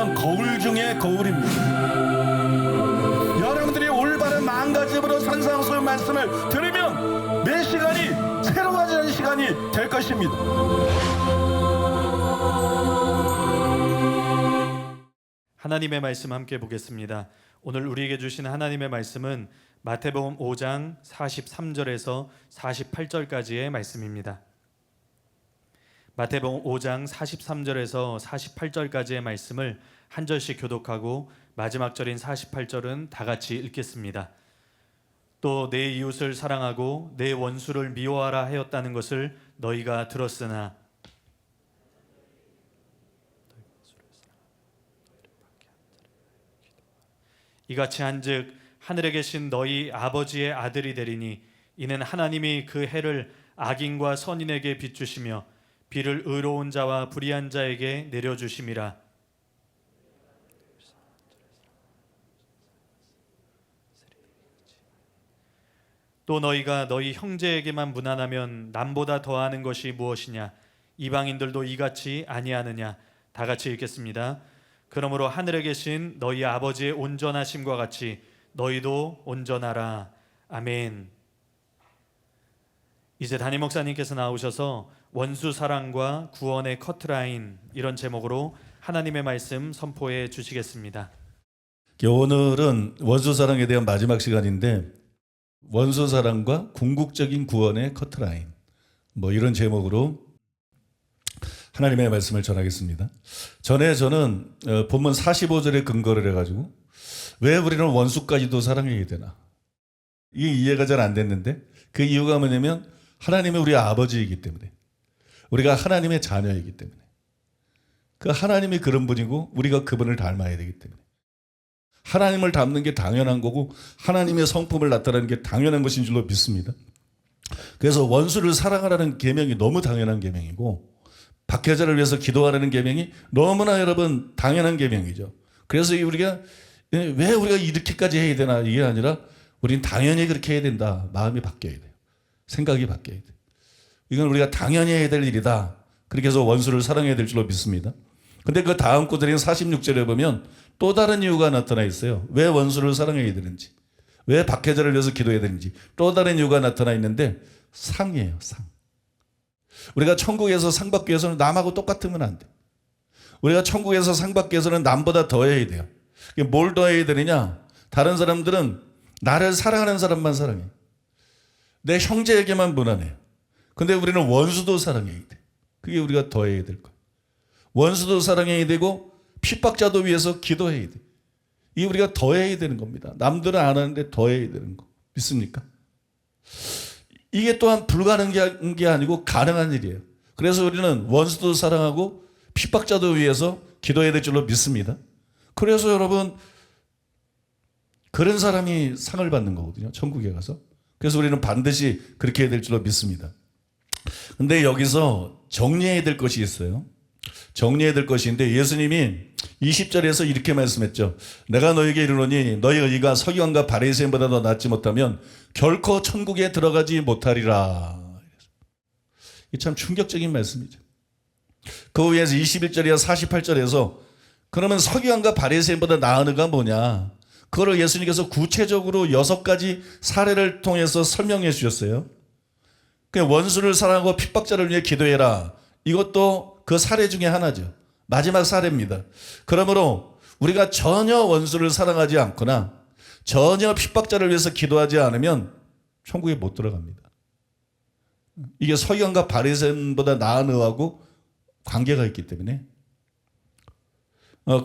이건 거울 중에 거울입니다. 여러분들이 올바른 마음가짐으로 산상수훈 말씀을 들으면 매 시간이 새로워지는 시간이 될 것입니다. 하나님의 말씀 함께 보겠습니다. 오늘 우리에게 주신 하나님의 말씀은 마태복음 5장 43절에서 48절까지의 말씀입니다. 마태복음 5장 43절에서 48절까지의 말씀을 한 절씩 교독하고 마지막 절인 48절은 다 같이 읽겠습니다. 또 내 이웃을 사랑하고 내 원수를 미워하라 하였다는 것을 너희가 들었으나 이같이 한즉 하늘에 계신 너희 아버지의 아들이 되리니 이는 하나님이 그 해를 악인과 선인에게 비추시며 비를 의로운 자와 불의한 자에게 내려주심이라. 또 너희가 너희 형제에게만 무난하면 남보다 더하는 것이 무엇이냐? 이방인들도 이같이 아니하느냐? 다 같이 읽겠습니다. 그러므로 하늘에 계신 너희 아버지의 온전하심과 같이 너희도 온전하라. 아멘. 이제 담임 목사님께서 나오셔서 원수 사랑과 구원의 커트라인, 이런 제목으로 하나님의 말씀 선포해 주시겠습니다. 오늘은 원수 사랑에 대한 마지막 시간인데, 원수 사랑과 궁극적인 구원의 커트라인, 이런 제목으로 하나님의 말씀을 전하겠습니다. 전에 저는 본문 45절에 근거를 해가지고 왜 우리는 원수까지도 사랑해야 되나, 이게 이해가 잘 안 됐는데, 그 이유가 뭐냐면 하나님이 우리 아버지이기 때문에, 우리가 하나님의 자녀이기 때문에, 그 하나님이 그런 분이고 우리가 그분을 닮아야 되기 때문에, 하나님을 닮는 게 당연한 거고 하나님의 성품을 나타내는 게 당연한 것인 줄로 믿습니다. 그래서 원수를 사랑하라는 계명이 너무 당연한 계명이고, 박해자를 위해서 기도하라는 계명이 너무나 여러분 당연한 계명이죠. 그래서 우리가 왜 우리가 이렇게까지 해야 되나, 이게 아니라 우린 당연히 그렇게 해야 된다. 마음이 바뀌어야 돼요. 생각이 바뀌어야 돼요. 이건 우리가 당연히 해야 될 일이다. 그렇게 해서 원수를 사랑해야 될 줄로 믿습니다. 근데 그 다음 구절인 46절에 보면 또 다른 이유가 나타나 있어요. 왜 원수를 사랑해야 되는지, 왜 박해자를 위해서 기도해야 되는지 또 다른 이유가 나타나 있는데, 상이에요. 상. 우리가 천국에서 상 받기 위해서는 남하고 똑같으면 안 돼. 우리가 천국에서 상 받기 위해서는 남보다 더해야 돼요. 뭘 더해야 되느냐? 다른 사람들은 나를 사랑하는 사람만 사랑해. 내 형제에게만 무난해. 근데 우리는 원수도 사랑해야 돼. 그게 우리가 더해야 될 거야. 원수도 사랑해야 되고 핍박자도 위해서 기도해야 돼. 이게 우리가 더해야 되는 겁니다. 남들은 안 하는데 더해야 되는 거. 믿습니까? 이게 또한 불가능한 게 아니고 가능한 일이에요. 그래서 우리는 원수도 사랑하고 핍박자도 위해서 기도해야 될 줄로 믿습니다. 그래서 여러분, 그런 사람이 상을 받는 거거든요. 천국에 가서. 그래서 우리는 반드시 그렇게 해야 될 줄로 믿습니다. 근데 여기서 정리해야 될 것이 있어요. 정리해야 될 것인데, 예수님이 20절에서 이렇게 말씀했죠. 내가 너에게 이르노니 너희 의가 서기관과 바리새인보다 더 낫지 못하면 결코 천국에 들어가지 못하리라. 이게 참 충격적인 말씀이죠. 그 위에서 21절이나 48절에서 그러면 서기관과 바리새인보다 나은 의가 뭐냐, 그거를 예수님께서 구체적으로 6가지 사례를 통해서 설명해 주셨어요. 원수를 사랑하고 핍박자를 위해 기도해라. 이것도 그 사례 중에 하나죠. 마지막 사례입니다. 그러므로 우리가 전혀 원수를 사랑하지 않거나 전혀 핍박자를 위해서 기도하지 않으면 천국에 못 들어갑니다. 이게 서기관과 바리새인보다 나은 의하고 관계가 있기 때문에.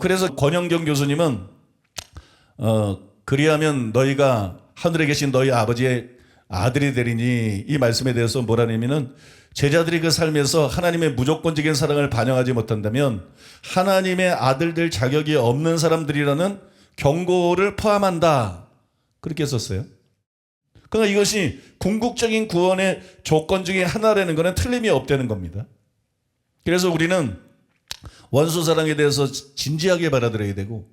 그래서 권영경 교수님은 그리하면 너희가 하늘에 계신 너희 아버지의 아들이 되리니, 이 말씀에 대해서 뭐라냐면은, 제자들이 그 삶에서 하나님의 무조건적인 사랑을 반영하지 못한다면 하나님의 아들 될 자격이 없는 사람들이라는 경고를 포함한다. 그렇게 썼어요. 그러니까 이것이 궁극적인 구원의 조건 중에 하나라는 것은 틀림이 없다는 겁니다. 그래서 우리는 원수 사랑에 대해서 진지하게 받아들여야 되고,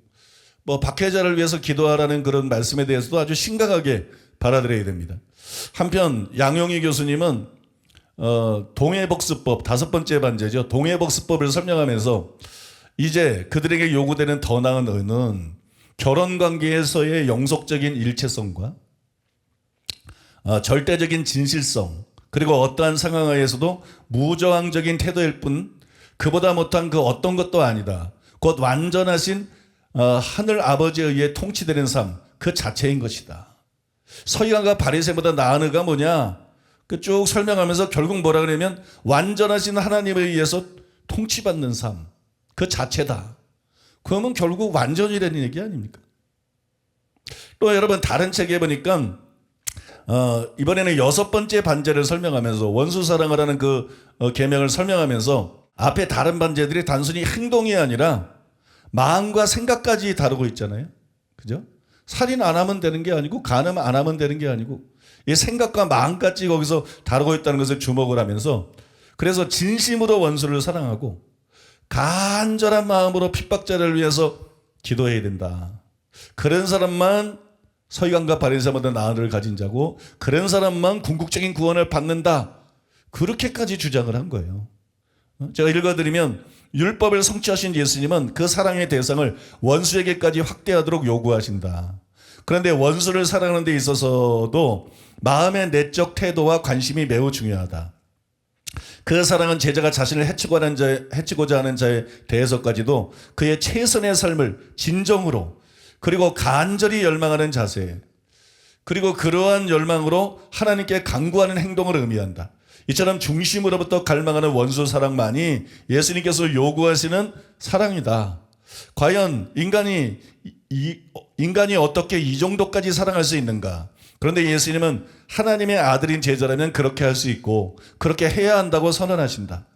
박해자를 위해서 기도하라는 그런 말씀에 대해서도 아주 심각하게 받아들여야 됩니다. 한편 양용희 교수님은 동해복수법, 5번째 반제죠. 동해복수법을 설명하면서 이제 그들에게 요구되는 더 나은 의는 결혼 관계에서의 영속적인 일체성과 절대적인 진실성, 그리고 어떠한 상황 하에서도 무저항적인 태도일 뿐 그보다 못한 그 어떤 것도 아니다. 곧 완전하신 하늘 아버지에 의해 통치되는 삶 그 자체인 것이다. 서기관과 바리새인보다 나은 의가 뭐냐? 그 쭉 설명하면서 결국 뭐라 그러냐면 완전하신 하나님에 의해서 통치받는 삶 그 자체다. 그러면 결국 완전이라는 얘기 아닙니까? 또 여러분 다른 책에 보니까 이번에는 6번째 반제를 설명하면서 원수 사랑을 하는 그 계명을 설명하면서 앞에 다른 반제들이 단순히 행동이 아니라 마음과 생각까지 다루고 있잖아요. 그죠? 살인 안 하면 되는 게 아니고 간음 안 하면 되는 게 아니고 이 생각과 마음까지 거기서 다루고 있다는 것을 주목을 하면서 그래서 진심으로 원수를 사랑하고 간절한 마음으로 핍박자를 위해서 기도해야 된다. 그런 사람만 서기관과 바리새인보다 나은 의를 가진 자고 그런 사람만 궁극적인 구원을 받는다. 그렇게까지 주장을 한 거예요. 제가 읽어드리면 율법을 성취하신 예수님은 그 사랑의 대상을 원수에게까지 확대하도록 요구하신다. 그런데 원수를 사랑하는 데 있어서도 마음의 내적 태도와 관심이 매우 중요하다. 그 사랑은 제자가 자신을 해치고자 하는 자에 대해서까지도 그의 최선의 삶을 진정으로 그리고 간절히 열망하는 자세, 그리고 그러한 열망으로 하나님께 간구하는 행동을 의미한다. 이처럼 중심으로부터 갈망하는 원수 사랑만이 예수님께서 요구하시는 사랑이다. 과연 인간이 어떻게 이 정도까지 사랑할 수 있는가? 그런데 예수님은 하나님의 아들인 제자라면 그렇게 할 수 있고 그렇게 해야 한다고 선언하신다.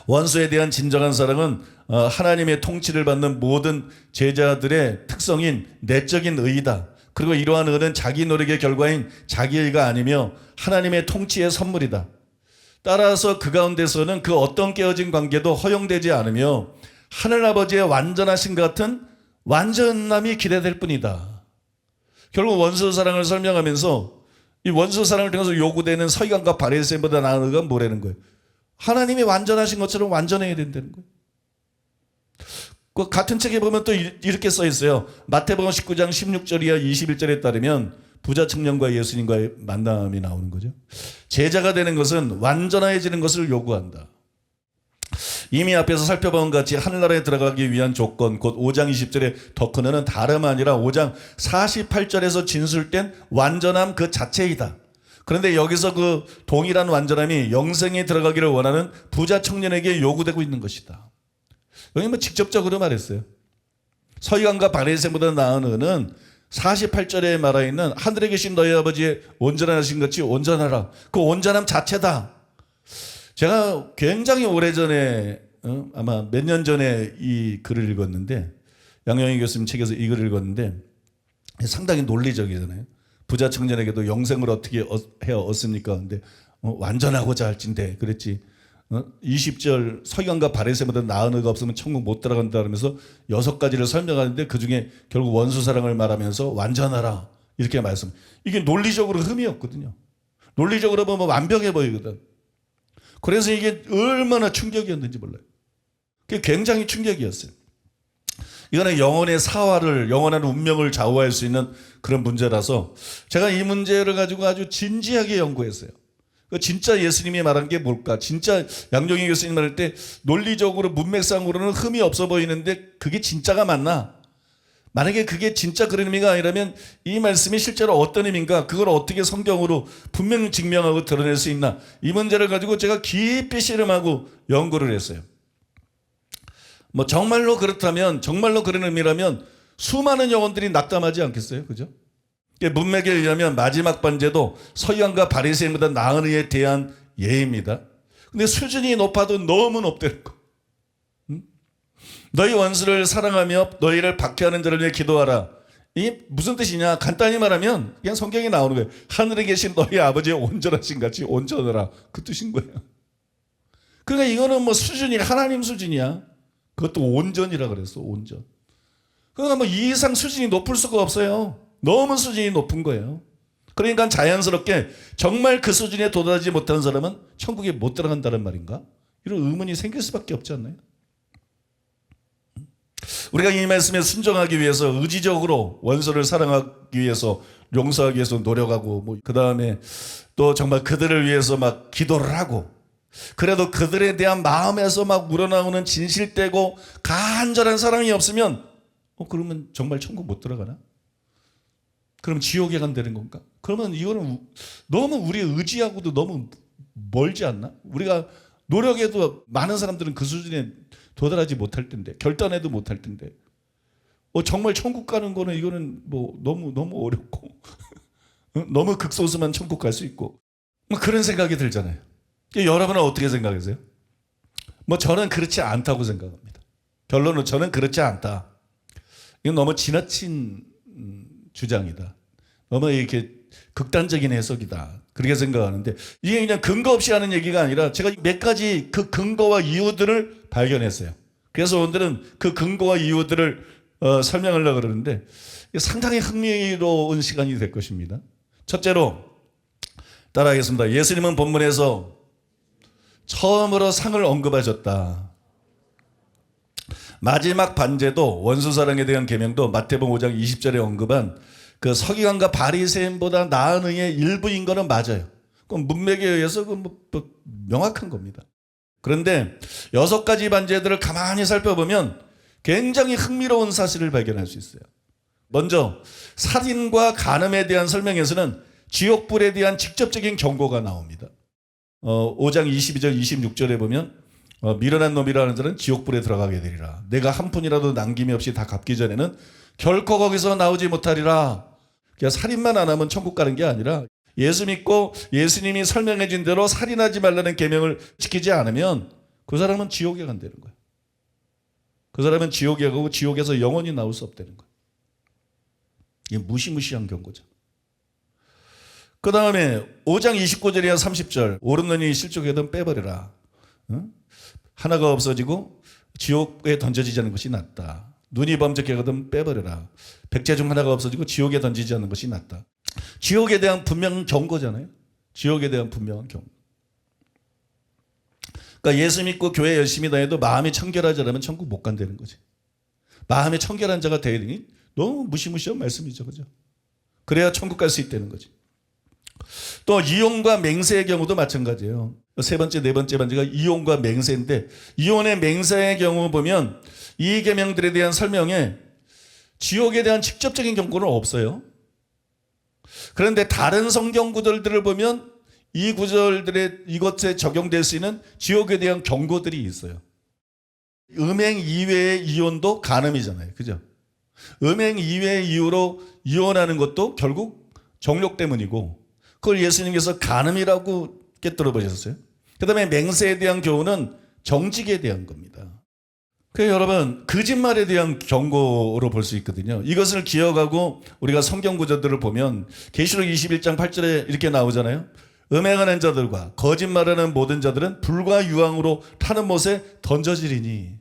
원수에 대한 진정한 사랑은 하나님의 통치를 받는 모든 제자들의 특성인 내적인 의이다. 그리고 이러한 의는 자기 노력의 결과인 자기의가 아니며 하나님의 통치의 선물이다. 따라서 그 가운데서는 그 어떤 깨어진 관계도 허용되지 않으며 하늘아버지의 완전하신 같은 완전함이 기대될 뿐이다. 결국 원수 사랑을 설명하면서 이 원수 사랑을 통해서 요구되는 서기관과 바리새인보다 나은 의가 뭐라는 거예요? 하나님이 완전하신 것처럼 완전해야 된다는 거예요. 그 같은 책에 보면 또 이렇게 써 있어요. 마태복음 19장 16절 이하 21절에 따르면 부자 청년과 예수님과의 만남이 나오는 거죠. 제자가 되는 것은 완전해지는 것을 요구한다. 이미 앞에서 살펴본 같이 하늘나라에 들어가기 위한 조건, 곧 5장 20절의 더 큰 의는 다름 아니라 5장 48절에서 진술된 완전함 그 자체이다. 그런데 여기서 그 동일한 완전함이 영생에 들어가기를 원하는 부자 청년에게 요구되고 있는 것이다. 여기 뭐 직접적으로 말했어요. 서기관과 바리새인보다 나은 의는 48절에 말하 있는 하늘에 계신 너희 아버지의 온전하신 같이 온전하라. 그 온전함 자체다. 제가 굉장히 오래전에 아마 몇 년 전에 이 글을 읽었는데 양영희 교수님 책에서 이 글을 읽었는데 상당히 논리적이잖아요. 부자 청년에게도 영생을 어떻게 해야 얻습니까? 근데 완전하고자 할진대 그랬지. 20절 서기관과 바리새인보다 나은 의가 없으면 천국 못 들어간다 그러면서 6가지를 설명하는데 그중에 결국 원수 사랑을 말하면서 완전하라 이렇게 말씀. 이게 논리적으로 흠이 없거든요. 논리적으로 보면 완벽해 보이거든. 그래서 이게 얼마나 충격이었는지 몰라요. 그게 굉장히 충격이었어요. 이거는 영혼의 사활을, 영원한 운명을 좌우할 수 있는 그런 문제라서 제가 이 문제를 가지고 아주 진지하게 연구했어요. 진짜 예수님이 말한 게 뭘까? 진짜 양정희 교수님 말할 때 논리적으로 문맥상으로는 흠이 없어 보이는데 그게 진짜가 맞나? 만약에 그게 진짜 그런 의미가 아니라면 이 말씀이 실제로 어떤 의미인가? 그걸 어떻게 성경으로 분명히 증명하고 드러낼 수 있나? 이 문제를 가지고 제가 깊이 씨름하고 연구를 했어요. 뭐 정말로 그렇다면, 정말로 그런 의미라면 수많은 영혼들이 낙담하지 않겠어요? 그죠? 문맥에 의하면 마지막 반제도 서기관과 바리새인보다 나은 의에 대한 예입니다. 근데 수준이 높아도 너무 높다는 거. 너희 원수를 사랑하며 너희를 박해하는 자를 위해 기도하라. 이게 무슨 뜻이냐? 간단히 말하면 그냥 성경에 나오는 거예요. 하늘에 계신 너희 아버지의 온전하신 같이 온전하라. 그 뜻인 거예요. 그러니까 이거는 뭐 수준이 하나님 수준이야. 그것도 온전이라 그랬어. 온전. 그러니까 뭐 이 이상 수준이 높을 수가 없어요. 너무 수준이 높은 거예요. 그러니까 자연스럽게 정말 그 수준에 도달하지 못한 사람은 천국에 못 들어간다는 말인가? 이런 의문이 생길 수밖에 없지 않나요? 우리가 이 말씀에 순종하기 위해서 의지적으로 원수를 사랑하기 위해서 용서하기 위해서 노력하고 뭐 그다음에 또 정말 그들을 위해서 막 기도를 하고 그래도 그들에 대한 마음에서 막 우러나오는 진실되고 간절한 사랑이 없으면 그러면 정말 천국 못 들어가나? 그럼 지옥에 간다는 건가? 그러면 이거는 너무 우리 의지하고도 너무 멀지 않나? 우리가 노력해도 많은 사람들은 그 수준에 도달하지 못할 텐데 결단해도 못할 텐데 정말 천국 가는 거는 이거는 뭐 너무 어렵고 너무 극소수만 천국 갈 수 있고 뭐 그런 생각이 들잖아요. 여러분은 어떻게 생각하세요? 뭐 저는 그렇지 않다고 생각합니다. 결론은 저는 그렇지 않다. 이건 너무 지나친 주장이다. 너무 이렇게 극단적인 해석이다. 그렇게 생각하는데 이게 그냥 근거 없이 하는 얘기가 아니라 제가 몇 가지 그 근거와 이유들을 발견했어요. 그래서 오늘은 그 근거와 이유들을 설명하려고 그러는데 상당히 흥미로운 시간이 될 것입니다. 첫째로 따라하겠습니다. 예수님은 본문에서 처음으로 상을 언급하셨다. 마지막 반제도 원수사랑에 대한 계명도 마태복음 5장 20절에 언급한 그 서기관과 바리새인보다 나은 의의 일부인 거는 맞아요. 그건 문맥에 의해서 명확한 겁니다. 그런데 6가지 반제들을 가만히 살펴보면 굉장히 흥미로운 사실을 발견할 수 있어요. 먼저 살인과 간음에 대한 설명에서는 지옥불에 대한 직접적인 경고가 나옵니다. 5장 22절 26절에 보면 미련한 놈이라는 자는 지옥불에 들어가게 되리라. 내가 한 푼이라도 남김이 없이 다 갚기 전에는 결코 거기서 나오지 못하리라. 그냥 살인만 안 하면 천국 가는 게 아니라 예수 믿고 예수님이 설명해 준 대로 살인하지 말라는 계명을 지키지 않으면 그 사람은 지옥에 간다는 거예요. 그 사람은 지옥에 가고 지옥에서 영원히 나올 수 없다는 거예요. 이게 무시무시한 경고죠. 그 다음에 5장 29절이나 30절 옳은 눈이 실족해든 빼버려라. 하나가 없어지고 지옥에 던져지지 않는 것이 낫다. 눈이 범죄하거든 빼버려라. 백제 중 하나가 없어지고 지옥에 던지지 않는 것이 낫다. 지옥에 대한 분명한 경고잖아요. 지옥에 대한 분명한 경고. 그러니까 예수 믿고 교회 열심히 다녀도 마음이 청결하지 않으면 천국 못 간다는 거지. 마음이 청결한 자가 되야 되니 너무 무시무시한 말씀이죠. 그죠? 그래야 천국 갈 수 있다는 거지. 또 이혼과 맹세의 경우도 마찬가지예요. 세 번째, 네 번째 반제가 이혼과 맹세인데 이혼의 맹세의 경우 보면 이 계명들에 대한 설명에 지옥에 대한 직접적인 경고는 없어요. 그런데 다른 성경 구절들을 보면 이 구절들의 이것에 적용될 수 있는 지옥에 대한 경고들이 있어요. 음행 이외의 이혼도 간음이잖아요. 그죠? 음행 이외의 이유로 이혼하는 것도 결국 정욕 때문이고 그걸 예수님께서 간음이라고 깨뜨려 보셨어요. 그 다음에 맹세에 대한 교훈은 정직에 대한 겁니다. 그래서 여러분 거짓말에 대한 경고로 볼 수 있거든요. 이것을 기억하고 우리가 성경 구절들을 보면 계시록 21장 8절에 이렇게 나오잖아요. 음행하는 자들과 거짓말하는 모든 자들은 불과 유황으로 타는 못에 던져지리니.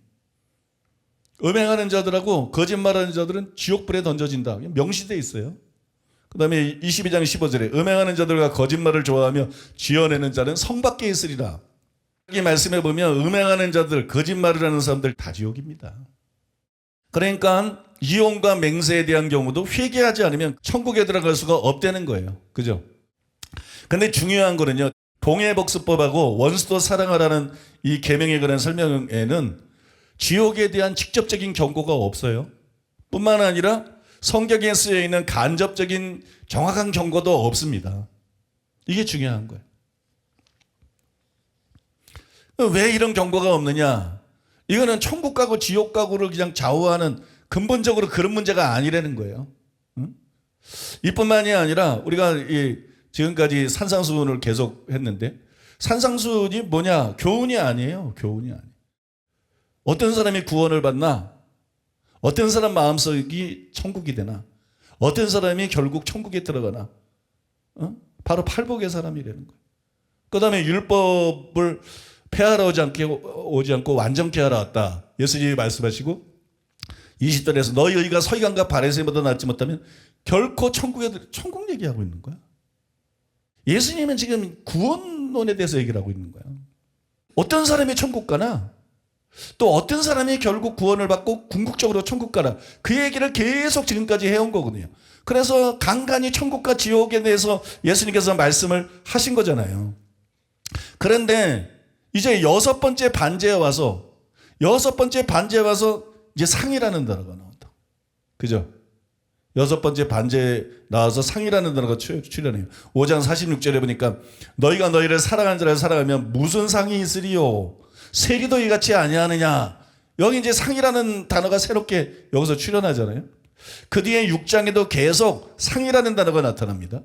음행하는 자들하고 거짓말하는 자들은 지옥불에 던져진다. 명시되어 있어요. 그 다음에 22장 15절에 음행하는 자들과 거짓말을 좋아하며 지어내는 자는 성 밖에 있으리라. 이 말씀에 보면 음행하는 자들, 거짓말을 하는 사람들 다 지옥입니다. 그러니까 이혼과 맹세에 대한 경우도 회개하지 않으면 천국에 들어갈 수가 없다는 거예요. 그죠? 근데 중요한 거는요. 동해복수법하고 원수도 사랑하라는 이 계명에 관한 설명에는 지옥에 대한 직접적인 경고가 없어요. 뿐만 아니라 성경에 쓰여 있는 간접적인 정확한 경고도 없습니다. 이게 중요한 거예요. 왜 이런 경고가 없느냐? 이거는 천국 가고 지옥 가고를 그냥 좌우하는 근본적으로 그런 문제가 아니라는 거예요. 이뿐만이 아니라 우리가 지금까지 산상수훈을 계속 했는데 산상수훈이 뭐냐? 교훈이 아니에요. 교훈이 아니에요. 어떤 사람이 구원을 받나? 어떤 사람 마음속이 천국이 되나? 어떤 사람이 결국 천국에 들어가나? 바로 팔복의 사람이라는 거예요. 그 다음에 율법을 폐하러 오지 않고 완전케 하러 왔다. 예수님이 말씀하시고 20절에서 너희 의가 서기관과 바리새인보다 낫지 못하면 결코 천국 얘기하고 있는 거야. 예수님은 지금 구원론에 대해서 얘기를 하고 있는 거야. 어떤 사람이 천국 가나? 또 어떤 사람이 결국 구원을 받고 궁극적으로 천국 가라. 그 얘기를 계속 지금까지 해온 거거든요. 그래서 간간히 천국과 지옥에 대해서 예수님께서 말씀을 하신 거잖아요. 그런데 이제 여섯 번째 반제에 와서 이제 상이라는 단어가 나온다. 그죠? 여섯 번째 반제에 나와서 상이라는 단어가 출연해요. 5장 46절에 보니까 너희가 너희를 사랑하는 자를 사랑하면 무슨 상이 있으리요? 세리도 이같이 아니하느냐. 여기 이제 상이라는 단어가 새롭게 여기서 출연하잖아요. 그 뒤에 6장에도 계속 상이라는 단어가 나타납니다.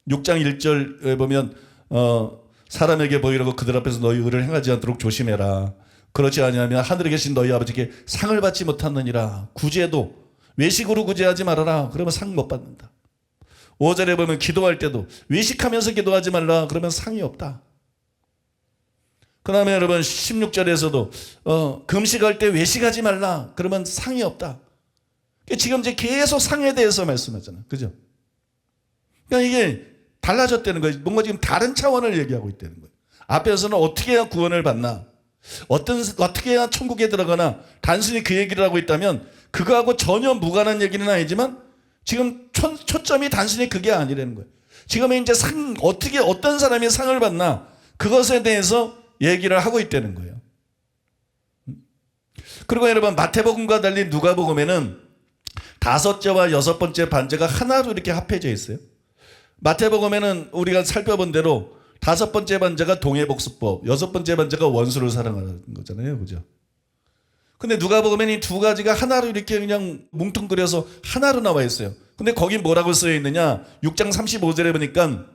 6장 1절에 보면 사람에게 보이려고 그들 앞에서 너희 의를 행하지 않도록 조심해라. 그렇지 아니하면 하늘에 계신 너희 아버지께 상을 받지 못하느니라. 구제도 외식으로 구제하지 말아라. 그러면 상 못 받는다. 5절에 보면 기도할 때도 외식하면서 기도하지 말라. 그러면 상이 없다. 그 다음에 여러분 16절에서도 금식할 때 외식하지 말라. 그러면 상이 없다. 지금 이제 계속 상에 대해서 말씀하잖아요. 그죠? 그러니까 이게 달라졌다는 거예요. 뭔가 지금 다른 차원을 얘기하고 있다는 거예요. 앞에서는 어떻게 해야 구원을 받나, 어떻게 해야 천국에 들어가나 단순히 그 얘기를 하고 있다면 그거하고 전혀 무관한 얘기는 아니지만 지금 초점이 단순히 그게 아니라는 거예요. 지금은 이제 어떻게 어떤 사람이 상을 받나 그것에 대해서 얘기를 하고 있다는 거예요. 그리고 여러분 마태복음과 달리 누가복음에는 5제와 6번째 반제가 하나로 이렇게 합해져 있어요. 마태복음에는 우리가 살펴본 대로 5번째 반제가 동해복수법, 6번째 반제가 원수를 사랑하는 거잖아요. 그죠? 근데 누가복음에는 이 두 가지가 하나로 이렇게 그냥 뭉뚱그려서 하나로 나와 있어요. 근데 거기 뭐라고 쓰여 있느냐? 6장 35절에 보니까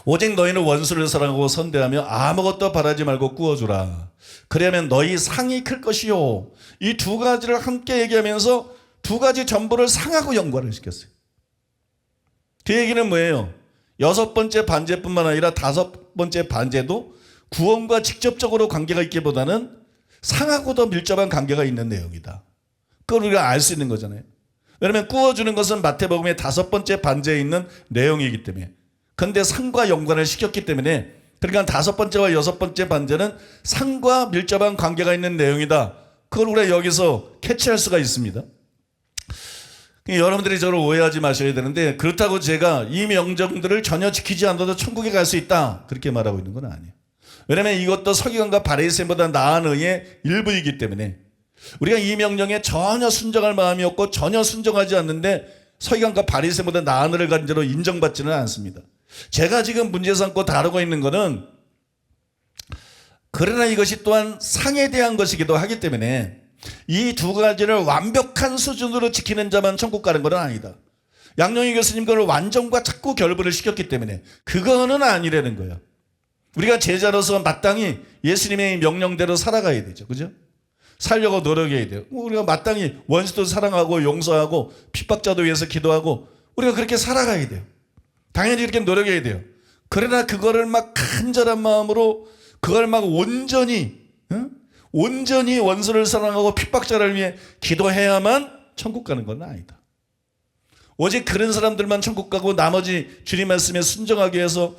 오직 너희는 원수를 사랑하고 선대하며 아무것도 바라지 말고 꾸어주라. 그러면 너희 상이 클 것이요. 이 두 가지를 함께 얘기하면서 두 가지 전부를 상하고 연관을 시켰어요. 그 얘기는 뭐예요? 6번째 반제뿐만 아니라 5번째 반제도 구원과 직접적으로 관계가 있기보다는 상하고 더 밀접한 관계가 있는 내용이다. 그걸 우리가 알 수 있는 거잖아요. 왜냐하면 꾸어주는 것은 마태복음의 5번째 반제에 있는 내용이기 때문에. 그런데 상과 연관을 시켰기 때문에 그러니까 5번째와 6번째 반제는 상과 밀접한 관계가 있는 내용이다. 그걸 우리가 여기서 캐치할 수가 있습니다. 여러분들이 저를 오해하지 마셔야 되는데 그렇다고 제가 이 명령들을 전혀 지키지 않아도 천국에 갈 수 있다 그렇게 말하고 있는 건 아니에요. 왜냐하면 이것도 서기관과 바리새인보다 나은 의의 일부이기 때문에 우리가 이 명령에 전혀 순종할 마음이 없고 전혀 순종하지 않는데 서기관과 바리새인보다 나은 의를 가진 자로 인정받지는 않습니다. 제가 지금 문제 삼고 다루고 있는 것은 그러나 이것이 또한 상에 대한 것이기도 하기 때문에 이 두 가지를 완벽한 수준으로 지키는 자만 천국 가는 건 아니다. 양용희 교수님 그걸 완전과 자꾸 결부를 시켰기 때문에 그거는 아니라는 거예요. 우리가 제자로서 마땅히 예수님의 명령대로 살아가야 되죠. 그죠? 살려고 노력해야 돼요. 우리가 마땅히 원수도 사랑하고 용서하고 핍박자도 위해서 기도하고 우리가 그렇게 살아가야 돼요. 당연히 이렇게 노력해야 돼요. 그러나 그거를 막 간절한 마음으로 그걸 막 온전히 원수를 사랑하고 핍박자를 위해 기도해야만 천국 가는 건 아니다. 오직 그런 사람들만 천국 가고 나머지 주님 말씀에 순종하기 위해서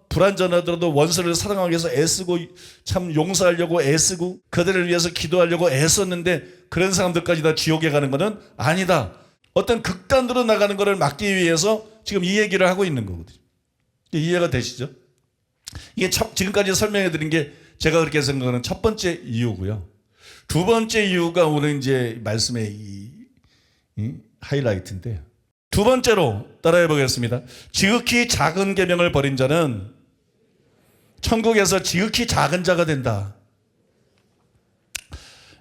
불완전하더라도 원수를 사랑하기 위해서 애쓰고 참 용서하려고 애쓰고 그들을 위해서 기도하려고 애썼는데 그런 사람들까지 다 지옥에 가는 것은 아니다. 어떤 극단으로 나가는 것을 막기 위해서 지금 이 얘기를 하고 있는 거거든요. 이해가 되시죠? 이게 지금까지 설명해 드린 게 제가 그렇게 생각하는 첫 번째 이유고요. 두 번째 이유가 오늘 이제 말씀의 이 하이라이트인데 두 번째로 따라해 보겠습니다. 지극히 작은 계명을 버린 자는 천국에서 지극히 작은 자가 된다.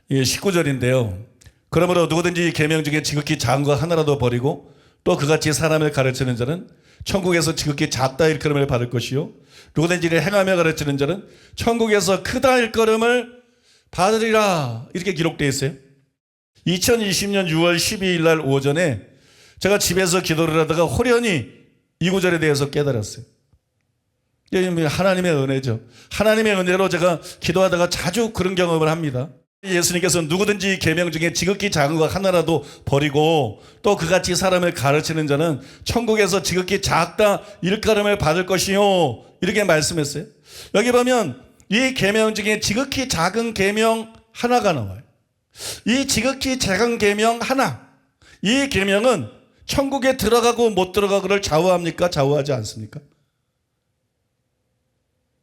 19절인데요. 그러므로 누구든지 계명 중에 지극히 작은 거 하나라도 버리고 또 그같이 사람을 가르치는 자는 천국에서 지극히 작다 일컬음을 받을 것이요 누구든지 이를 행하며 가르치는 자는 천국에서 크다 일컬음을 받으리라. 이렇게 기록되어 있어요. 2020년 6월 12일 날 오전에 제가 집에서 기도를 하다가 호련히 이 구절에 대해서 깨달았어요. 하나님의 은혜죠. 하나님의 은혜로 제가 기도하다가 자주 그런 경험을 합니다. 예수님께서 누구든지 계명 중에 지극히 작은 것 하나라도 버리고 또 그같이 사람을 가르치는 자는 천국에서 지극히 작다 일컬음을 받을 것이요 이렇게 말씀했어요. 여기 보면 이 계명 중에 지극히 작은 계명 하나가 나와요. 이 지극히 작은 계명 하나, 이 계명은 천국에 들어가고 못 들어가고를 좌우합니까? 좌우하지 않습니까?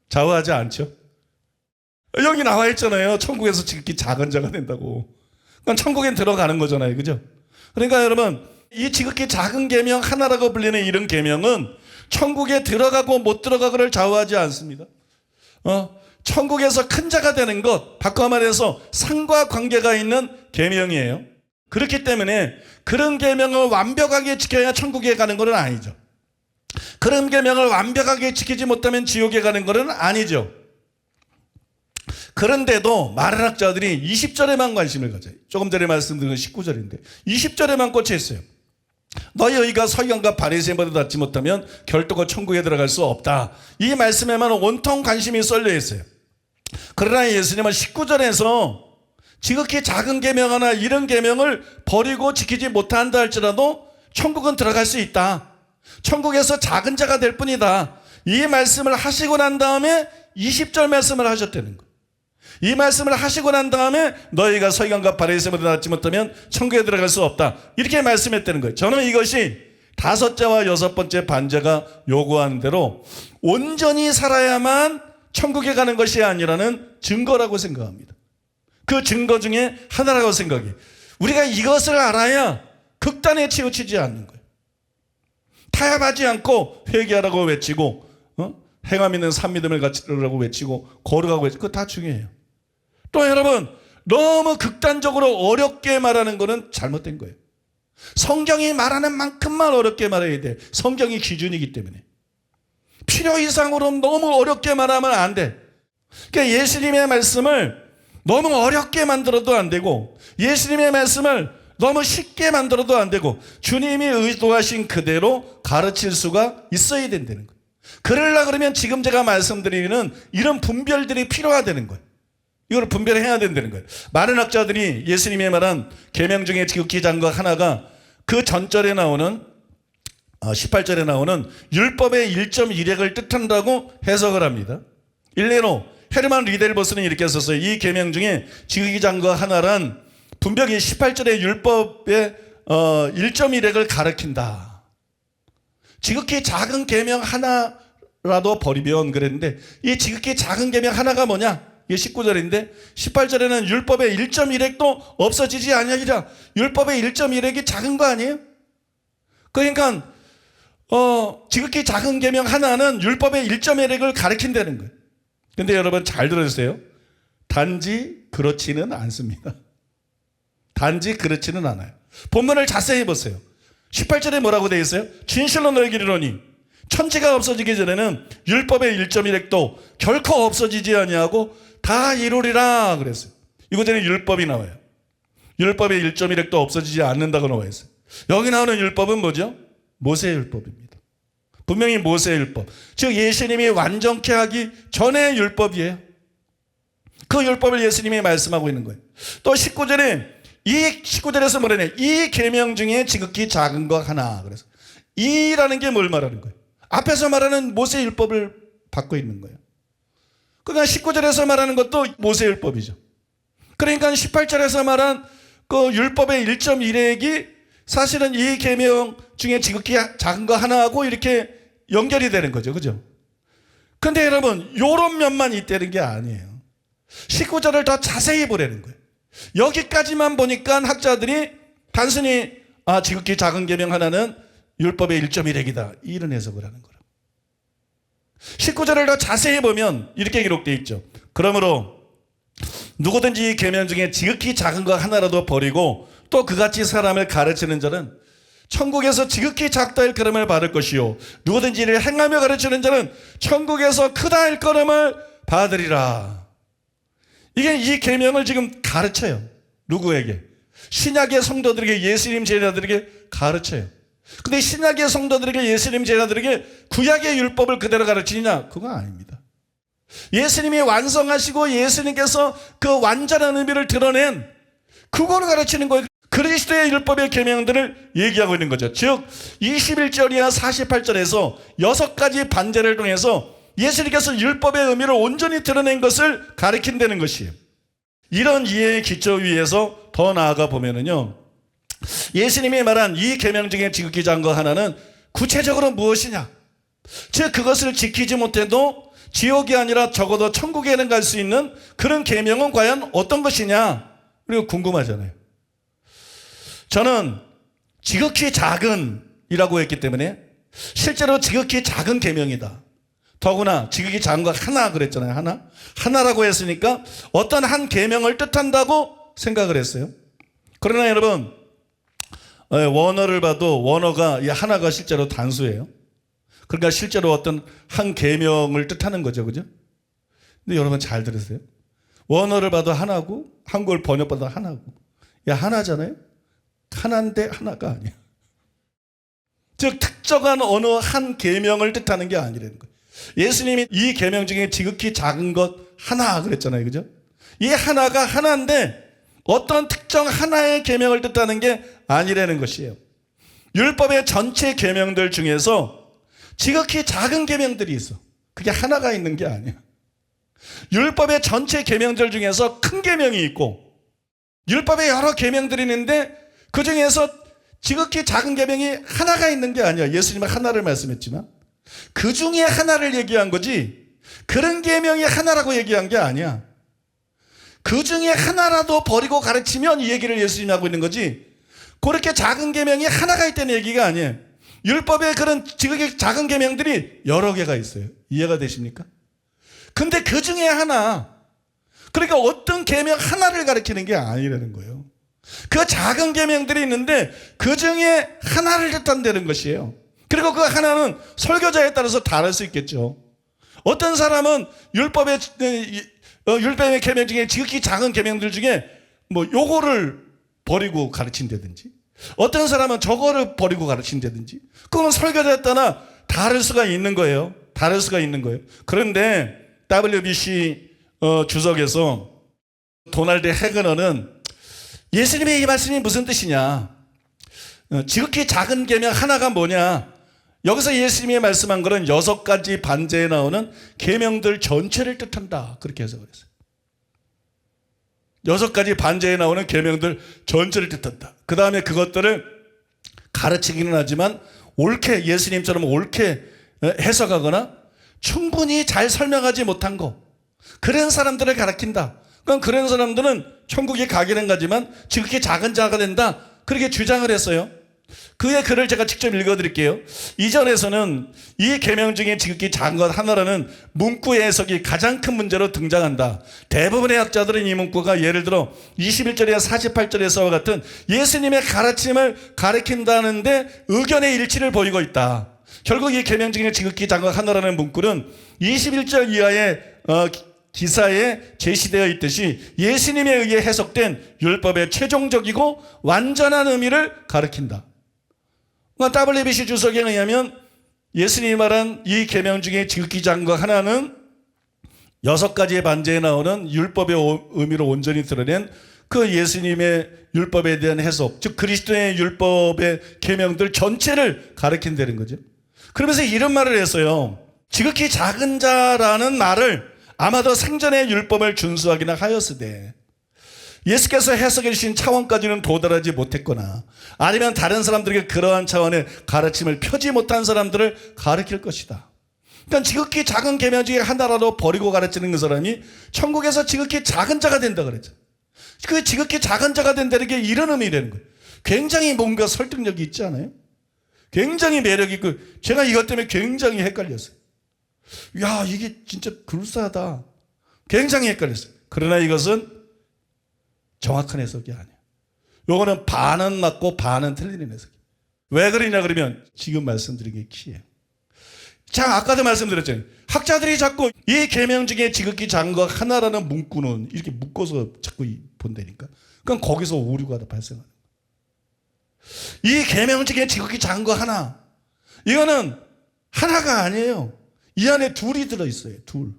좌우하지 않죠. 여기 나와 있잖아요. 천국에서 지극히 작은 자가 된다고. 그러니까 천국엔 들어가는 거잖아요. 그죠? 그러니까 여러분, 이 지극히 작은 계명 하나라고 불리는 이런 계명은 천국에 들어가고 못 들어가고를 좌우하지 않습니다. 천국에서 큰 자가 되는 것, 바꿔 말해서 상과 관계가 있는 계명이에요. 그렇기 때문에 그런 계명을 완벽하게 지켜야 천국에 가는 것은 아니죠. 그런 계명을 완벽하게 지키지 못하면 지옥에 가는 것은 아니죠. 그런데도 마른 학자들이 20절에만 관심을 가져요. 조금 전에 말씀드린 건 19절인데 20절에만 꽂혀 있어요. 너희가 서기관과 바리새인보다 낫지 못하면 결도가 천국에 들어갈 수 없다. 이 말씀에만 온통 관심이 쏠려 있어요. 그러나 예수님은 19절에서 지극히 작은 계명 하나, 이런 계명을 버리고 지키지 못한다 할지라도 천국은 들어갈 수 있다. 천국에서 작은 자가 될 뿐이다. 이 말씀을 하시고 난 다음에 20절 말씀을 하셨다는 거예요. 이 말씀을 하시고 난 다음에 너희가 서기관과 바리새인보다 낫지 못하면 천국에 들어갈 수 없다. 이렇게 말씀했다는 거예요. 저는 이것이 다섯째와 여섯 번째 반제가 요구하는 대로 온전히 살아야만 천국에 가는 것이 아니라는 증거라고 생각합니다. 그 증거 중에 하나라고 생각해요. 우리가 이것을 알아야 극단에 치우치지 않는 거예요. 타협하지 않고 회개하라고 외치고 행함 있는 산 믿음을 갖추라고 외치고 거룩하고 외치고 그거 다 중요해요. 또 여러분, 너무 극단적으로 어렵게 말하는 거는 잘못된 거예요. 성경이 말하는 만큼만 어렵게 말해야 돼. 성경이 기준이기 때문에. 필요 이상으로 너무 어렵게 말하면 안 돼. 그러니까 예수님의 말씀을 너무 어렵게 만들어도 안 되고, 예수님의 말씀을 너무 쉽게 만들어도 안 되고, 주님이 의도하신 그대로 가르칠 수가 있어야 된다는 거예요. 그러려고 그러면 지금 제가 말씀드리는 이런 분별들이 필요하다는 거예요. 이걸 분별해야 된다는 거예요. 많은 학자들이 예수님의 말한 계명 중에 지극히 작은 것 하나가 그 전절에 나오는 18절에 나오는 율법의 1.1핵을 뜻한다고 해석을 합니다. 일례로 헤르만 리델버스는 이렇게 썼어요. 이 계명 중에 지극히 작은 것 하나란 분명히 18절의 율법의 1.1핵을 가리킨다. 지극히 작은 계명 하나라도 버리면 그랬는데, 이 지극히 작은 계명 하나가 뭐냐? 이게 19절인데 18절에는 율법의 1.1핵도 없어지지 아니하리라. 율법의 1.1핵이 작은 거 아니에요? 그러니까 지극히 작은 계명 하나는 율법의 1.1핵을 가리킨다는 거예요. 근데 여러분 잘 들어주세요. 단지 그렇지는 않습니다. 단지 그렇지는 않아요. 본문을 자세히 보세요. 18절에 뭐라고 되어 있어요? 진실로 너희에게 이르노니 천지가 없어지기 전에는 율법의 1.1핵도 결코 없어지지 아니하고 다 이루리라 그랬어요. 이곳에는 율법이 나와요. 율법의 1.1핵도 없어지지 않는다고 나와 있어요. 여기 나오는 율법은 뭐죠? 모세의 율법입니다. 분명히 모세의 율법. 즉 예수님이 완전케 하기 전의 율법이에요. 그 율법을 예수님이 말씀하고 있는 거예요. 또 19절에서 뭐라냐? 이 계명 중에 지극히 작은 것 하나. 그래서 이라는 게 뭘 말하는 거예요? 앞에서 말하는 모세의 율법을 받고 있는 거예요. 그러니까 19절에서 말하는 것도 모세의 율법이죠. 그러니까 18절에서 말한 그 율법의 1.1핵이 사실은 이 계명 중에 지극히 작은 거 하나하고 이렇게 연결이 되는 거죠. 그죠? 근데 여러분, 요런 면만 있다는 게 아니에요. 19절을 더 자세히 보라는 거예요. 여기까지만 보니까 학자들이 단순히 지극히 작은 계명 하나는 율법의 1.1핵이다. 이런 해석을 하는 거라고. 19절을 더 자세히 보면 이렇게 기록되어 있죠. 그러므로 누구든지 이 계명 중에 지극히 작은 것 하나라도 버리고 또 그같이 사람을 가르치는 자는 천국에서 지극히 작다 할 걸음을 받을 것이요 누구든지 이를 행하며 가르치는 자는 천국에서 크다 할 걸음을 받으리라. 이게 이 계명을 지금 가르쳐요. 누구에게? 신약의 성도들에게, 예수님 제자들에게 가르쳐요. 근데 신약의 성도들에게, 예수님 제자들에게 구약의 율법을 그대로 가르치느냐? 그거 아닙니다. 예수님이 완성하시고 예수님께서 그 완전한 의미를 드러낸 그거를 가르치는 거예요. 그리스도의 율법의 계명들을 얘기하고 있는 거죠. 즉 21절이나 48절에서 6가지 반제를 통해서 예수님께서 율법의 의미를 온전히 드러낸 것을 가리킨다는 것이에요. 이런 이해의 기초 위에서 더 나아가 보면은요, 예수님이 말한 이 계명 중에 지극히 작은 것 하나는 구체적으로 무엇이냐? 즉 그것을 지키지 못해도 지옥이 아니라 적어도 천국에는 갈 수 있는 그런 계명은 과연 어떤 것이냐? 그리고 궁금하잖아요. 저는 지극히 작은이라고 했기 때문에 실제로 지극히 작은 계명이다. 더구나 지극히 작은 거 하나 그랬잖아요. 하나라고 했으니까 어떤 한 계명을 뜻한다고 생각을 했어요. 그러나 여러분, 원어를 봐도 원어가 이 하나가 실제로 단수예요. 그러니까 실제로 어떤 한 계명을 뜻하는 거죠, 그죠? 근데 여러분 잘 들으세요. 원어를 봐도 하나고 한국을 번역봐도 하나고, 야 하나잖아요. 하나인데 하나가 아니야. 즉 특정한 어느 한 계명을 뜻하는 게 아니라는 거예요. 예수님이 이 계명 중에 지극히 작은 것 하나 그랬잖아요, 그죠? 이 하나가 하나인데 어떤 특정 하나의 계명을 뜻하는 게 아니라는 것이에요. 율법의 전체 계명들 중에서 지극히 작은 계명들이 있어. 그게 하나가 있는 게 아니야. 율법의 전체 계명들 중에서 큰 계명이 있고 율법에 여러 계명들이 있는데 그 중에서 지극히 작은 계명이 하나가 있는 게 아니야. 예수님은 하나를 말씀했지만 그 중에 하나를 얘기한 거지 그런 계명이 하나라고 얘기한 게 아니야. 그 중에 하나라도 버리고 가르치면 이 얘기를 예수님이 하고 있는 거지 그렇게 작은 계명이 하나가 있다는 얘기가 아니에요. 율법에 그런 지극히 작은 계명들이 여러 개가 있어요. 이해가 되십니까? 근데 그 중에 하나, 그러니까 어떤 계명 하나를 가르치는 게 아니라는 거예요. 그 작은 계명들이 있는데 그 중에 하나를 뜻한다는 것이에요. 그리고 그 하나는 설교자에 따라서 다를 수 있겠죠. 어떤 사람은 율법의 계명 중에 지극히 작은 계명들 중에 뭐 요거를 버리고 가르친다든지 어떤 사람은 저거를 버리고 가르친다든지 그건 설교자에 따라 다를 수가 있는 거예요. 다를 수가 있는 거예요. 그런데 WBC 주석에서 도널드 해그너는 예수님의 이 말씀이 무슨 뜻이냐? 지극히 작은 계명 하나가 뭐냐? 여기서 예수님이 말씀한 것은 6가지 반제에 나오는 계명들 전체를 뜻한다. 그렇게 해석을 했어요. 6가지 반제에 나오는 계명들 전체를 뜻한다. 그 다음에 그것들을 가르치기는 하지만 옳게 예수님처럼 옳게 해석하거나 충분히 잘 설명하지 못한 거 그런 사람들을 가르친다. 그럼 그런 사람들은 천국에 가기는 가지만 지극히 작은 자가 된다. 그렇게 주장을 했어요. 그의 글을 제가 직접 읽어드릴게요. 이전에서는 이 계명 중에 지극히 작은 것 하나라는 문구의 해석이 가장 큰 문제로 등장한다. 대부분의 학자들은 이 문구가 예를 들어 21절이나 48절에서와 같은 예수님의 가르침을 가르친다는데 의견의 일치를 보이고 있다. 결국 이 계명 중에 지극히 작은 것 하나라는 문구는 21절 이하의 기사에 제시되어 있듯이 예수님에 의해 해석된 율법의 최종적이고 완전한 의미를 가리킨다. WBC 주석에 의하면 예수님이 말한 이 계명 중에 지극히 작은 것 하나는 6가지의 반제에 나오는 율법의 의미를 온전히 드러낸 그 예수님의 율법에 대한 해석, 즉 그리스도의 율법의 계명들 전체를 가리킨다는 거죠. 그러면서 이런 말을 했어요. 지극히 작은 자라는 말을 아마도 생전에 율법을 준수하기나 하였으되 예수께서 해석해 주신 차원까지는 도달하지 못했거나 아니면 다른 사람들에게 그러한 차원의 가르침을 펴지 못한 사람들을 가르칠 것이다. 그러니까 지극히 작은 계명 중에 하나라도 버리고 가르치는 그 사람이 천국에서 지극히 작은 자가 된다 그랬죠. 그 지극히 작은 자가 된다는 게 이런 의미라는 거예요. 굉장히 뭔가 설득력이 있지 않아요? 굉장히 매력 있고 제가 이것 때문에 굉장히 헷갈렸어요. 야, 이게 진짜 그럴싸하다. 굉장히 헷갈렸어요. 그러나 이것은 정확한 해석이 아니에요. 요거는 반은 맞고 반은 틀리는 해석이에요. 왜 그러냐 그러면 지금 말씀드린 게 키예요. 자, 아까도 말씀드렸잖아요. 학자들이 자꾸 이 계명 중에 지극히 작은 것 하나라는 문구는 이렇게 묶어서 자꾸 본다니까. 그럼 거기서 오류가 발생하는 거예요. 이 계명 중에 지극히 작은 거 하나. 이거는 하나가 아니에요. 이 안에 둘이 들어있어요. 둘.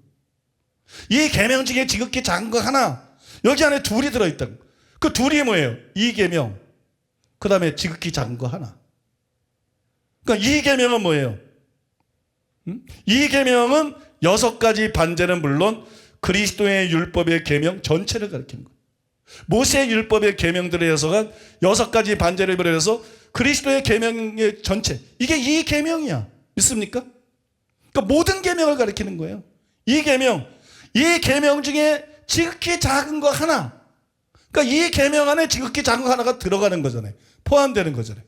이 계명 중에 지극히 작은 거 하나. 여기 안에 둘이 들어있다고. 그 둘이 뭐예요? 이 계명. 그 다음에 지극히 작은 거 하나. 그러니까 이 계명은 뭐예요? 이 계명은 6가지 반제는 물론 그리스도의 율법의 계명 전체를 가리키는 거예요. 모세의 율법의 계명들에 해석한 6가지 반제를 벌여서 그리스도의 계명의 전체, 이게 이 계명이야. 믿습니까? 그러니까 모든 계명을 가리키는 거예요. 이 계명 중에 지극히 작은 거 하나, 그러니까 이 계명 안에 지극히 작은 거 하나가 들어가는 거잖아요. 포함되는 거잖아요.